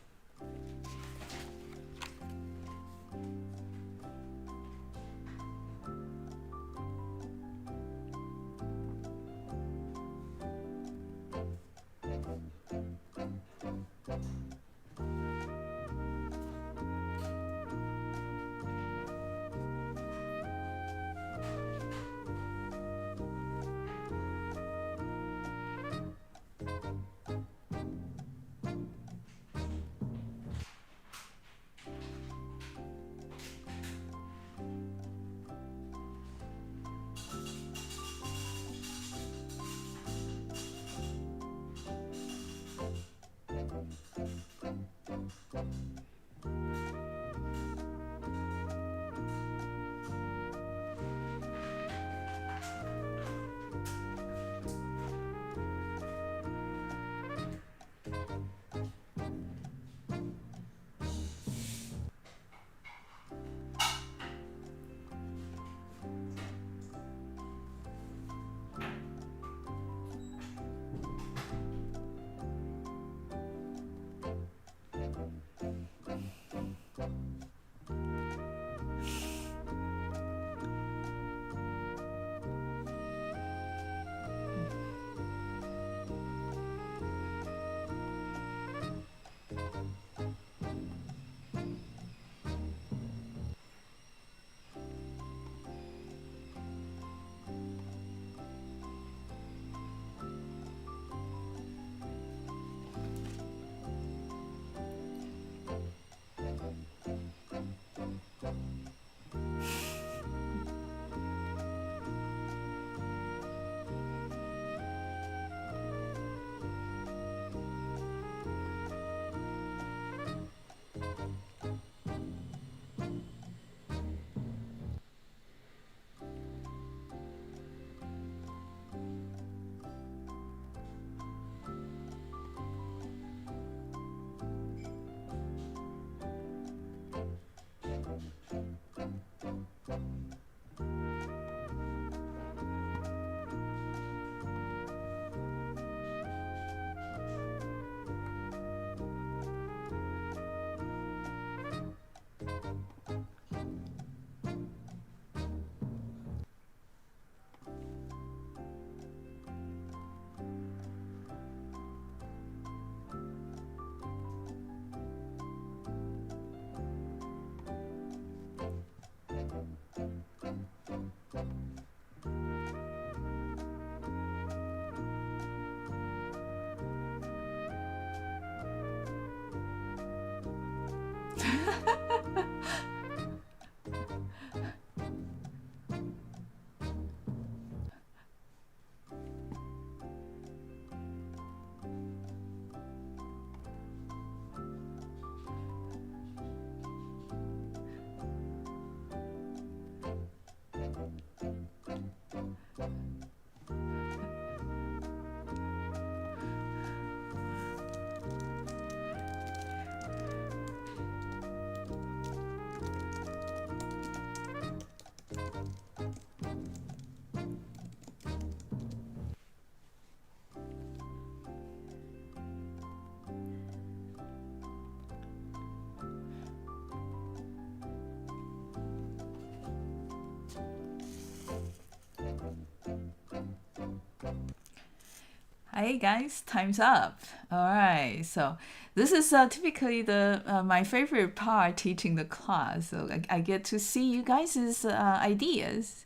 Hey guys, time's up. All right, so this is typically the my favorite part teaching the class. So I get to see you guys' ideas.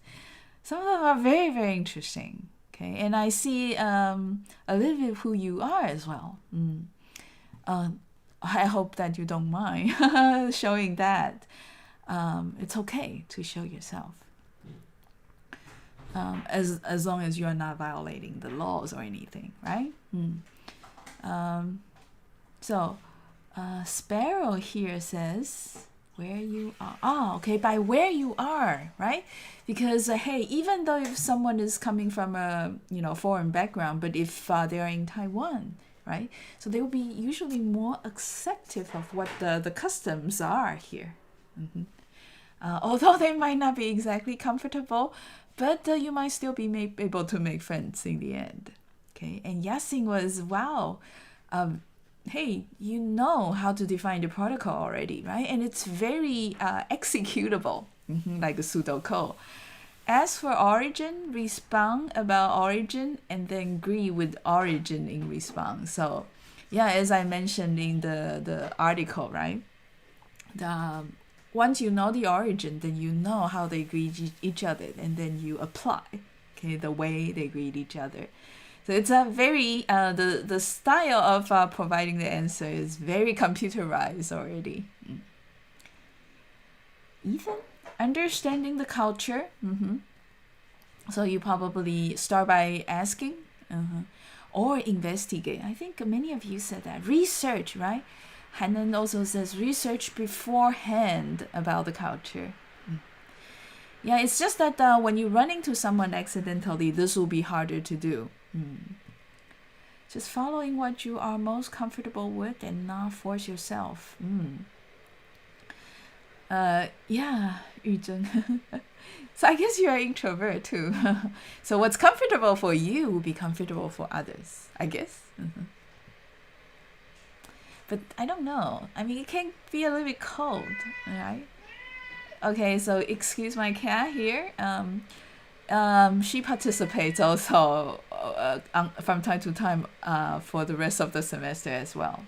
Some of them are very, very interesting. Okay, and I see a little bit who you are as well. I hope that you don't mind showing that. It's okay to show yourself. As long as you're not violating the laws or anything, right? So, Sparrow here says where you are. Oh, okay, by where you are, right? Because hey, even though if someone is coming from a foreign background, but if they are in Taiwan, right? So they will be usually more acceptive of what the customs are here. Although they might not be exactly comfortable, but you might still be able to make friends in the end. Okay, and Yasin was, wow, hey, you know how to define the protocol already, right? And it's very executable, like a pseudocode. As for origin, respond about origin and then agree with origin in response. So, yeah, as I mentioned in the article, right? Once you know the origin, then you know how they greet each other, and then you apply, okay, the way they greet each other. So it's a very the style of providing the answer is very computerized already. Ethan, understanding the culture. So you probably start by asking, or investigate. I think many of you said that. Research, right? Hanan also says research beforehand about the culture. Yeah, it's just that when you run into someone accidentally, this will be harder to do. Just following what you are most comfortable with and not force yourself. Yeah, Yuzhen. So I guess you're an introvert too. So what's comfortable for you will be comfortable for others, I guess. But I don't know. I mean, it can be a little bit cold, right? Okay, so excuse my cat here. She participates also from time to time for the rest of the semester as well.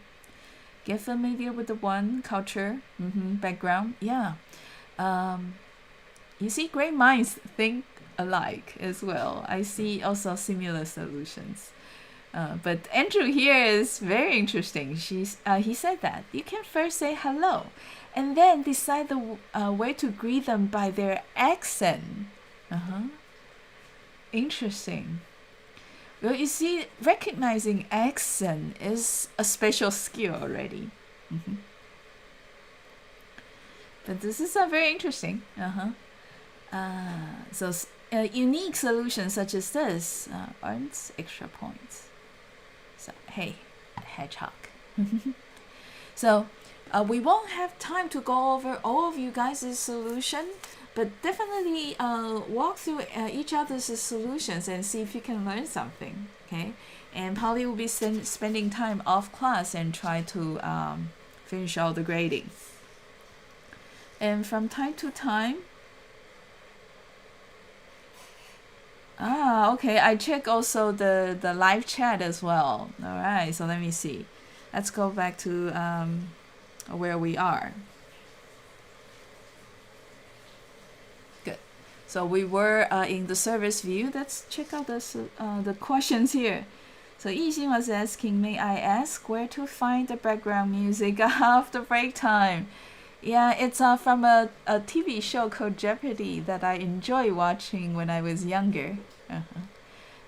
Get familiar with the one culture, background. Yeah. You see, great minds think alike as well. I see also similar solutions. But Andrew here is very interesting. He said that you can first say hello and then decide the way to greet them by their accent. Interesting. Well, you see, recognizing accent is a special skill already. But this is very interesting. So unique solutions such as this earns extra points. So, hey, hedgehog. So, we won't have time to go over all of you guys' solution, but definitely walk through each other's solutions and see if you can learn something, okay? And Polly will be spending time off class and try to finish all the grading. And from time to time, okay, I check also the live chat as well. All right, so let me see. Let's go back to where we are. Good. So we were in the service view. Let's check out the questions here. So Yixin was asking, may I ask where to find the background music after break time? Yeah, it's from a TV show called Jeopardy that I enjoy watching when I was younger.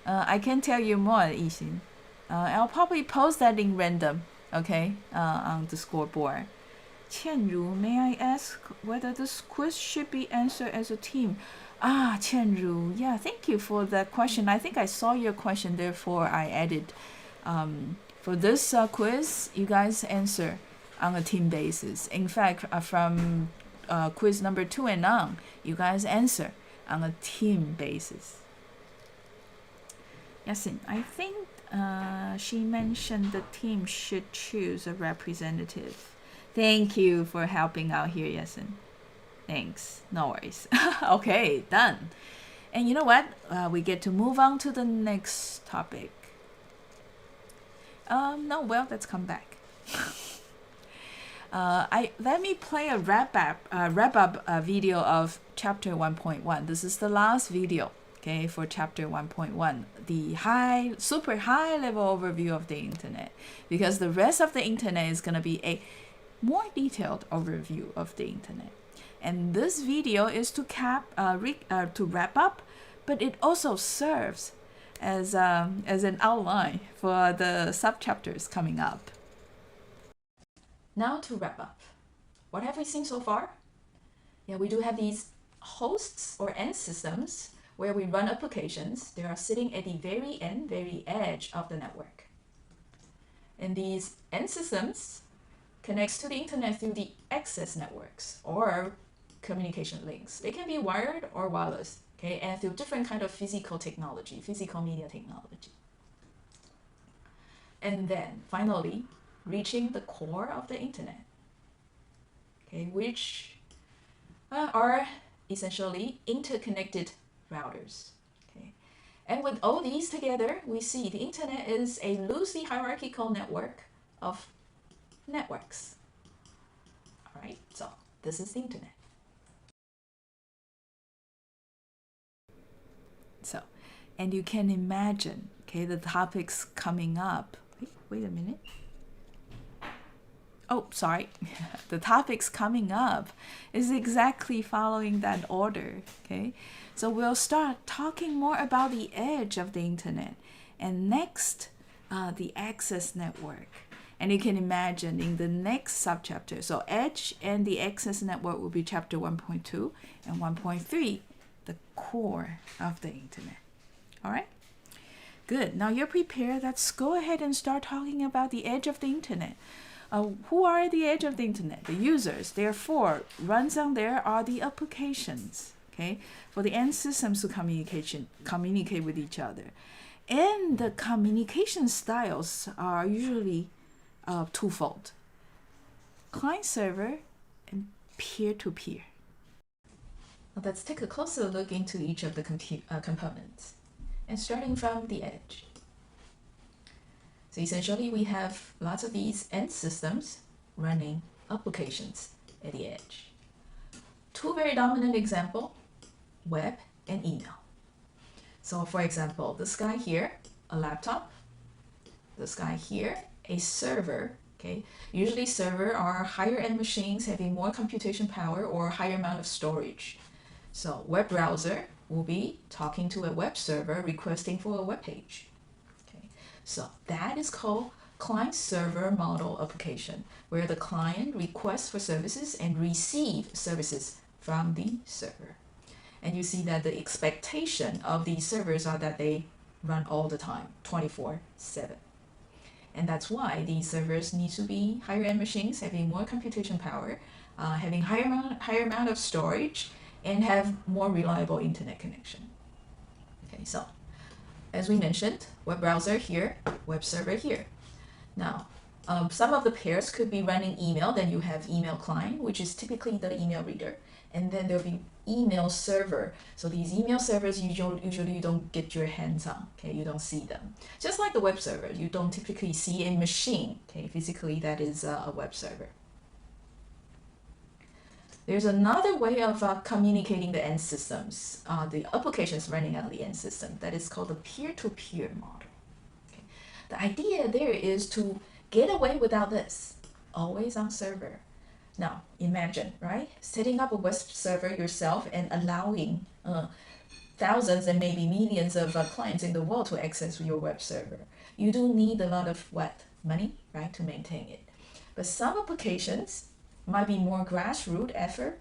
I can tell you more, Yixin. I'll probably post that in random, okay, on the scoreboard. Qianru, may I ask whether this quiz should be answered as a team? Qianru, yeah, thank you for that question. I think I saw your question, therefore I added. For this quiz, you guys answer on a team basis. In fact, from quiz number 2 and on, you guys answer on a team basis. Yasin, I think she mentioned the team should choose a representative. Thank you for helping out here, Yasin. Thanks. No worries. Okay, done. And you know what? We get to move on to the next topic. No, well, let's come back. Let me play a wrap up video of chapter 1.1. This is the last video, okay, for chapter 1.1, the super high level overview of the internet, because the rest of the internet is going to be a more detailed overview of the internet. And this video is to wrap up, but it also serves as an outline for the subchapters coming up. Now to wrap up, what have we seen so far? Yeah, we do have these hosts or end systems where we run applications. They are sitting at the very end, very edge of the network. And these end systems connects to the internet through the access networks or communication links. They can be wired or wireless, okay, and through different kind of physical technology, physical media technology. And then finally, reaching the core of the internet, okay, which are essentially interconnected routers. Okay, and with all these together, we see the internet is a loosely hierarchical network of networks. All right, so this is the internet. So, and you can imagine, okay, the topics coming up. Wait a minute. Oh, sorry. The topics coming up is exactly following that order, okay? So we'll start talking more about the edge of the internet, and next, the access network. And you can imagine in the next subchapter, so edge and the access network will be chapter 1.2 and 1.3, the core of the internet. All right? Good. Now you're prepared. Let's go ahead and start talking about the edge of the internet. Who are the edge of the internet? The users. Therefore, runs on there are the applications. Okay, for the end systems to communicate with each other, and the communication styles are usually twofold: client-server and peer-to-peer. Let's take a closer look into each of the components, and starting from the edge. So essentially, we have lots of these end systems running applications at the edge. Two very dominant examples, web and email. So for example, this guy here, a laptop. This guy here, a server. Okay, usually server are higher end machines having more computation power or higher amount of storage. So web browser will be talking to a web server requesting for a web page. Okay, so that is called client-server model application, where the client requests for services and receive services from the server. And you see that the expectation of these servers are that they run all the time, 24/7. And that's why these servers need to be higher end machines, having more computation power, having higher amount of storage, and have more reliable internet connection. Okay, so as we mentioned, web browser here, web server here. Now, some of the pairs could be running email. Then you have email client, which is typically the email reader. And then there'll be email server. So these email servers, usually you don't get your hands on, okay? You don't see them. Just like the web server, you don't typically see a machine, okay? Physically, that is a web server. There's another way of communicating the end systems, the applications running on the end system, that is called the peer-to-peer model. Okay? The idea there is to get away without this, always on server. Now, imagine, right? Setting up a web server yourself and allowing thousands and maybe millions of clients in the world to access your web server. You do need a lot of what? Money, right? To maintain it. But some applications might be more grassroots effort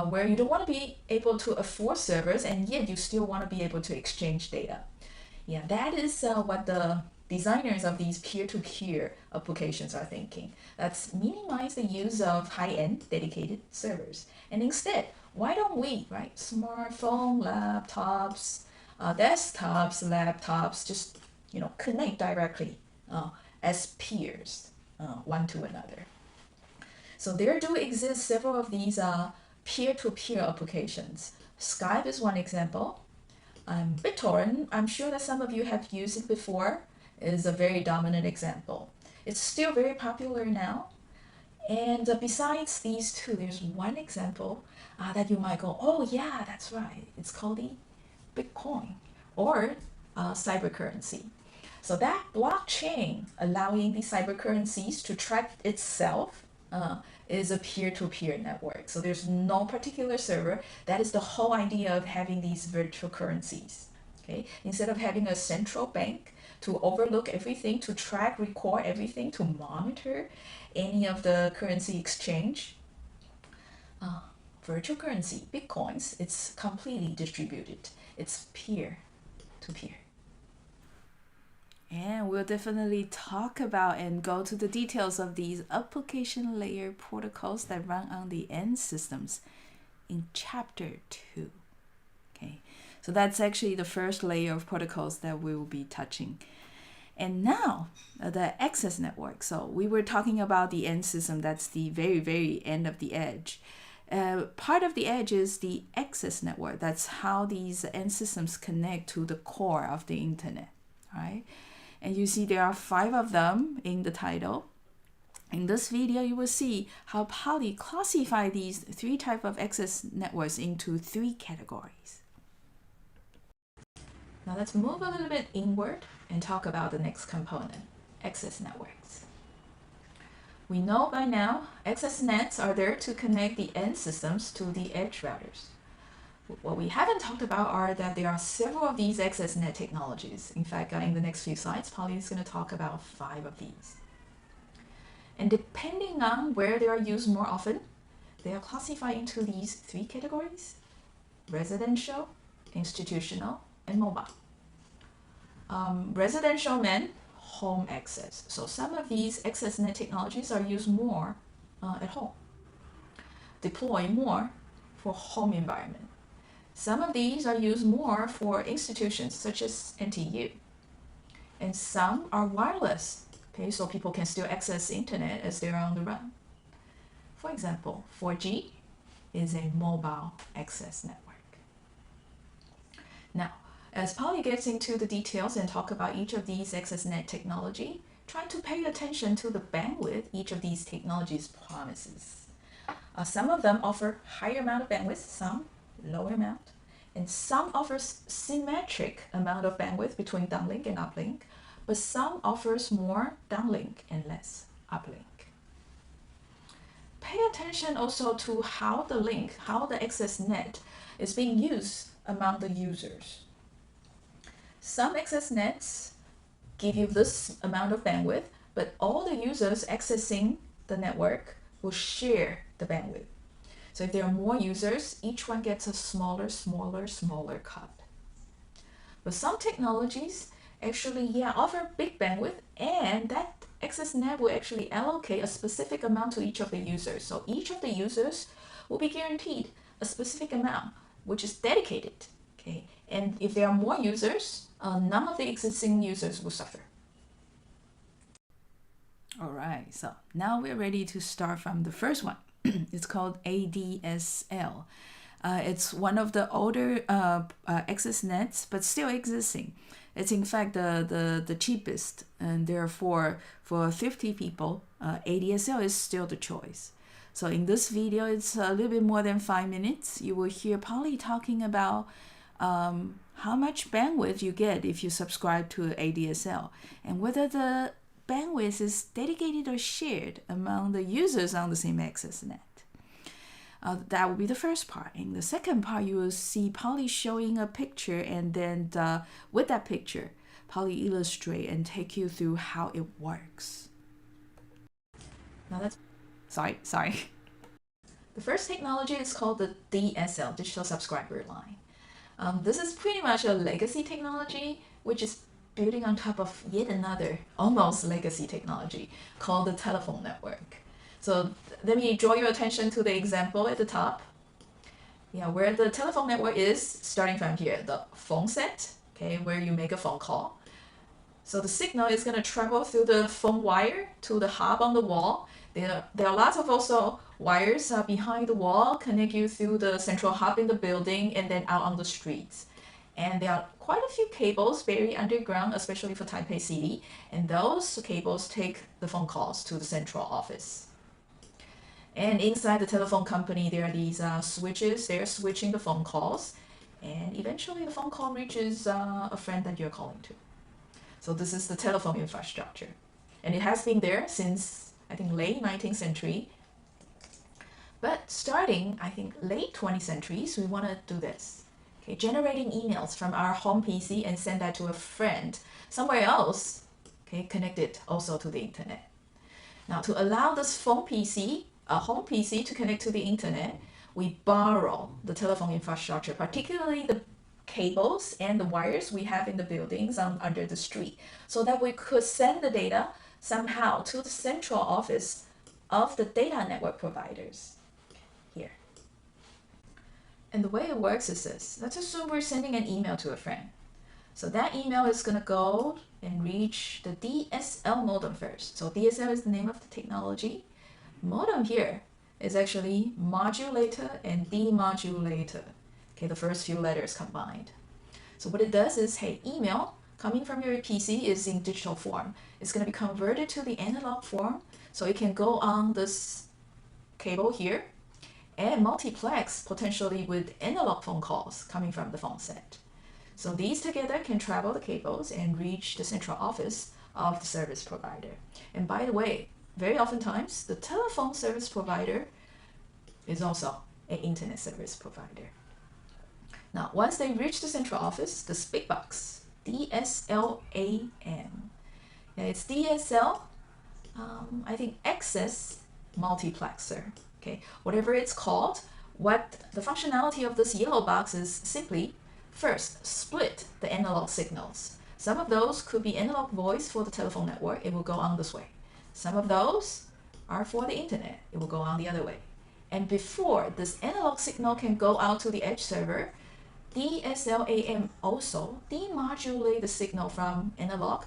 where you don't want to be able to afford servers and yet you still want to be able to exchange data. Yeah, that is what the designers of these peer-to-peer applications are thinking. Let's minimize the use of high-end dedicated servers. And instead, why don't we, right, smartphone, laptops, desktops, laptops, just, connect directly as peers, one to another. So there do exist several of these peer-to-peer applications. Skype is one example. BitTorrent, I'm sure that some of you have used it before. is a very dominant example. It's still very popular now. And besides these two, there's one example that you might go, oh yeah, that's right. It's called the Bitcoin or cyber currency. So that blockchain allowing the cyber currencies to track itself is a peer-to-peer network. So there's no particular server. That is the whole idea of having these virtual currencies. Okay, instead of having a central bank to overlook everything, to track, record everything, to monitor any of the currency exchange, virtual currency, Bitcoins, it's completely distributed. It's peer to peer. And we'll definitely talk about and go to the details of these application layer protocols that run on the end systems in chapter 2. Okay, so that's actually the first layer of protocols that we will be touching. And now the access network. So we were talking about the end system. That's the very, very end of the edge. Part of the edge is the access network. That's how these end systems connect to the core of the internet, right? And you see there are 5 of them in the title. In this video, you will see how Poly classify these 3 types of access networks into 3 categories. Now let's move a little bit inward and talk about the next component, access networks. We know by now, access nets are there to connect the end systems to the edge routers. What we haven't talked about are that there are several of these access net technologies. In fact, in the next few slides, Polly is going to talk about 5 of these. And depending on where they are used more often, they are classified into these 3 categories: residential, institutional, and mobile. Residential meant home access. So some of these access net technologies are used more at home, deploy more for home environment. Some of these are used more for institutions such as NTU. And some are wireless, okay, so people can still access internet as they're on the run. For example, 4G is a mobile access network. Now, as Polly gets into the details and talk about each of these access net technology, try to pay attention to the bandwidth each of these technologies promises. Some of them offer higher amount of bandwidth, some lower amount, and some offers symmetric amount of bandwidth between downlink and uplink, but some offers more downlink and less uplink. Pay attention also to how the access net is being used among the users. Some access nets give you this amount of bandwidth, but all the users accessing the network will share the bandwidth. So if there are more users, each one gets a smaller cut. But some technologies actually, offer big bandwidth, and that access net will actually allocate a specific amount to each of the users. So each of the users will be guaranteed a specific amount, which is dedicated. Okay, and if there are more users, none of the existing users will suffer. All right, so now we're ready to start from the first one. It's called ADSL. It's one of the older access nets, but still existing. It's in fact the cheapest, and therefore for 50 people, ADSL is still the choice. So in this video, it's a little bit more than 5 minutes. You will hear Polly talking about how much bandwidth you get if you subscribe to ADSL, and whether the bandwidth is dedicated or shared among the users on the same access net. That will be the first part. In the second part, you will see Polly showing a picture, and then with that picture, Polly illustrate and take you through how it works. Now that's sorry. The first technology is called the DSL, Digital Subscriber Line. This is pretty much a legacy technology, which is building on top of yet another almost legacy technology called the telephone network. So let me draw your attention to the example at the top. Where the telephone network is, starting from here, the phone set, okay, where you make a phone call. So the signal is going to travel through the phone wire to the hub on the wall. There are lots of also wires behind the wall, connect you through the central hub in the building and then out on the streets. And there are quite a few cables buried underground, especially for Taipei City, and those cables take the phone calls to the central office. And inside the telephone company, there are these switches. They're switching the phone calls, and eventually the phone call reaches a friend that you're calling to. So this is the telephone infrastructure, and it has been there since, I think, late 19th century. But starting, I think, late 20th centuries, we want to do this. Okay, generating emails from our home PC and send that to a friend somewhere else, okay, connected also to the internet. Now, to allow this home PC to connect to the internet, we borrow the telephone infrastructure, particularly the cables and the wires we have in the buildings under the street, so that we could send the data somehow to the central office of the data network providers here. And the way it works is this. Let's assume we're sending an email to a friend. So that email is going to go and reach the DSL modem first. So DSL is the name of the technology. Modem here is actually modulator and demodulator. Okay, the first few letters combined. So what it does is, hey, email coming from your PC is in digital form. It's going to be converted to the analog form, so it can go on this cable here and multiplex potentially with analog phone calls coming from the phone set. So these together can travel the cables and reach the central office of the service provider. And by the way, very oftentimes the telephone service provider is also an internet service provider. Now, once they reach the central office, this big box, DSLAM, it's DSL, I think access multiplexer. Okay, whatever it's called, what the functionality of this yellow box is simply, first, split the analog signals. Some of those could be analog voice for the telephone network. It will go on this way. Some of those are for the internet. It will go on the other way. And before this analog signal can go out to the edge server, DSLAM also demodulate the signal from analog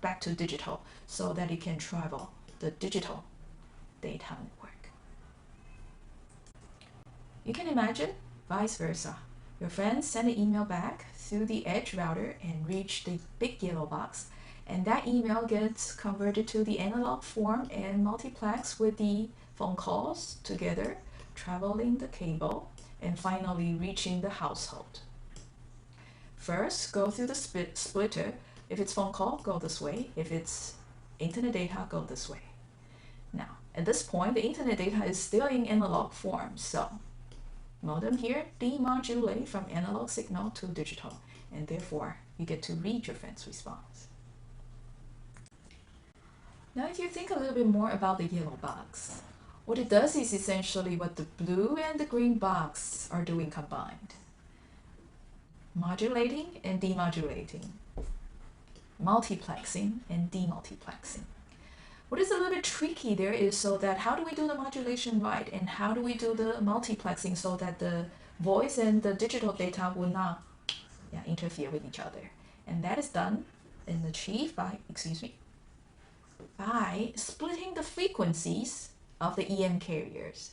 back to digital so that it can travel the digital data network. You can imagine vice versa. Your friends send an email back through the edge router and reach the big yellow box, and that email gets converted to the analog form and multiplexed with the phone calls together, traveling the cable, and finally reaching the household. First, go through the splitter. If it's phone call, go this way. If it's internet data, go this way. Now, at this point, the internet data is still in analog form, so modem here demodulate from analog signal to digital, and therefore you get to read your friend's response. Now, if you think a little bit more about the yellow box, what it does is essentially what the blue and the green box are doing combined. Modulating and demodulating, multiplexing and demultiplexing. What is a little bit tricky there is so that how do we do the modulation right, and how do we do the multiplexing so that the voice and the digital data will not interfere with each other. And that is done and achieved by, by splitting the frequencies of the EM carriers.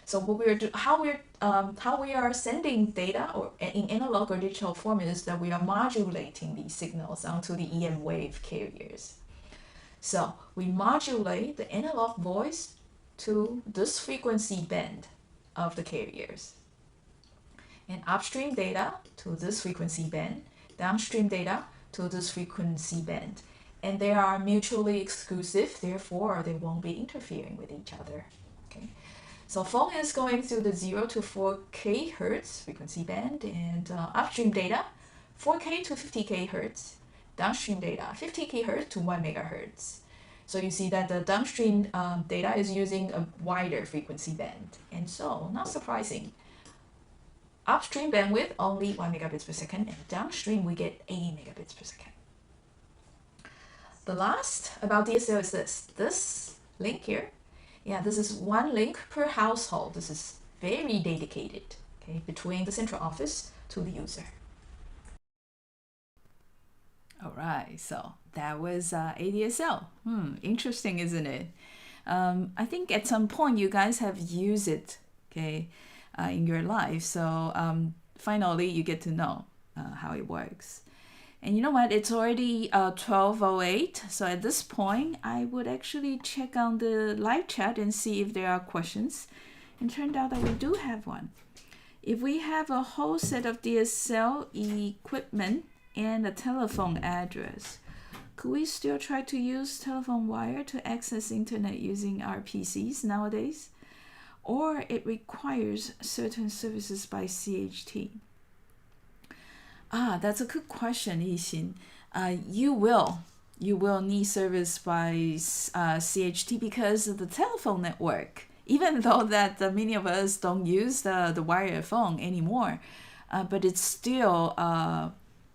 So what how we are sending data or in analog or digital form is that we are modulating these signals onto the EM wave carriers. So we modulate the analog voice to this frequency band of the carriers, and upstream data to this frequency band, downstream data to this frequency band. And they are mutually exclusive, therefore they won't be interfering with each other. Okay. So phone is going through the 0 to 4 kHz frequency band, and upstream data 4K to 50 kHz, downstream data 50 kHz to 1 megahertz. So you see that the downstream data is using a wider frequency band, and so not surprising. Upstream bandwidth only 1 megabits per second, and downstream we get 80 megabits per second. The last about DSL is this link here. Yeah, this is one link per household. This is very dedicated, okay, between the central office to the user. All right, so that was ADSL. Interesting, isn't it? I think at some point you guys have used it, okay, in your life. So finally you get to know how it works. And you know what? It's already 12:08. So at this point, I would actually check on the live chat and see if there are questions. And turned out that we do have one. If we have a whole set of DSL equipment and a telephone address, could we still try to use telephone wire to access internet using our PCs nowadays? Or it requires certain services by CHT? That's a good question, Yixin. You will need service by CHT because of the telephone network. Even though that many of us don't use the wired phone anymore, but it's still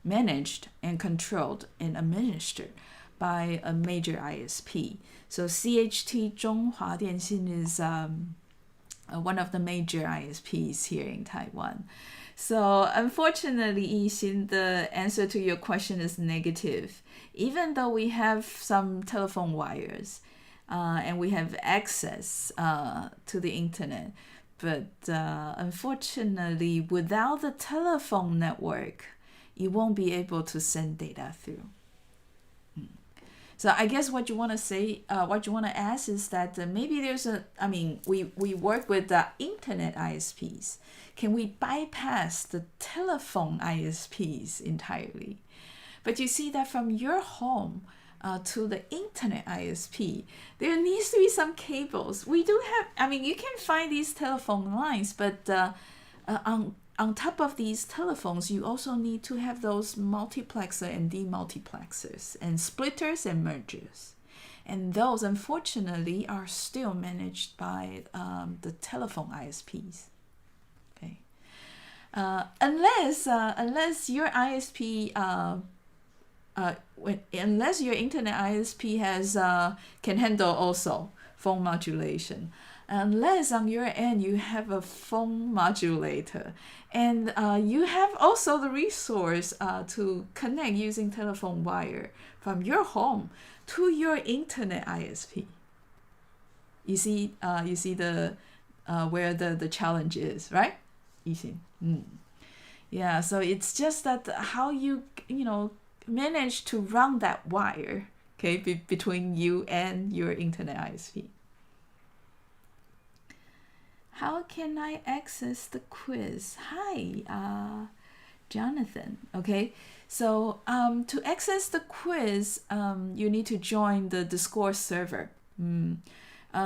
managed and controlled and administered by a major ISP. So CHT 中华电信 is one of the major ISPs here in Taiwan. So unfortunately, Yixin, the answer to your question is negative. Even though we have some telephone wires and we have access to the internet, but unfortunately, without the telephone network, you won't be able to send data through. So I guess what you want to say, what you want to ask is that maybe there's we work with the internet ISPs. Can we bypass the telephone ISPs entirely? But you see that from your home to the internet ISP, there needs to be some cables. We do have, you can find these telephone lines, but on top of these telephones, you also need to have those multiplexer and demultiplexers and splitters and mergers. And those, unfortunately, are still managed by the telephone ISPs. Okay, unless your ISP, unless your internet ISP has can handle also phone modulation. Unless on your end you have a phone modulator and you have also the resource to connect using telephone wire from your home to your internet ISP. You see the where the challenge is, right? You see. Yeah, so it's just that how you manage to run that wire, okay, between you and your internet ISP. How can I access the quiz? Hi, Jonathan. Okay, so to access the quiz, you need to join the Discord server.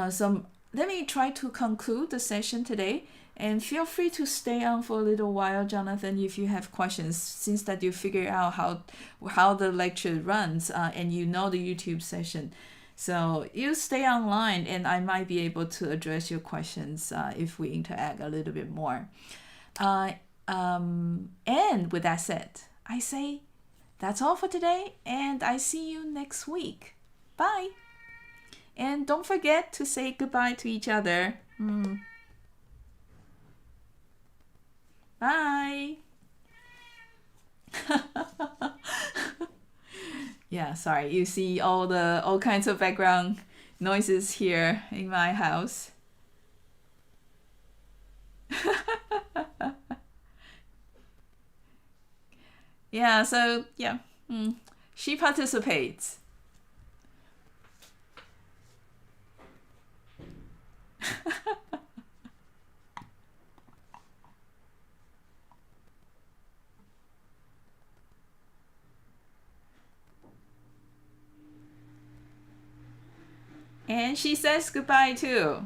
So let me try to conclude the session today, and feel free to stay on for a little while, Jonathan, if you have questions, since that you figure out how the lecture runs and you know the YouTube session. So you stay online and I might be able to address your questions if we interact a little bit more. And with that said, I say that's all for today and I see you next week. Bye. And don't forget to say goodbye to each other. Bye. Yeah, sorry. You see all kinds of background noises here in my house. Yeah, so yeah, she participates. And she says goodbye too.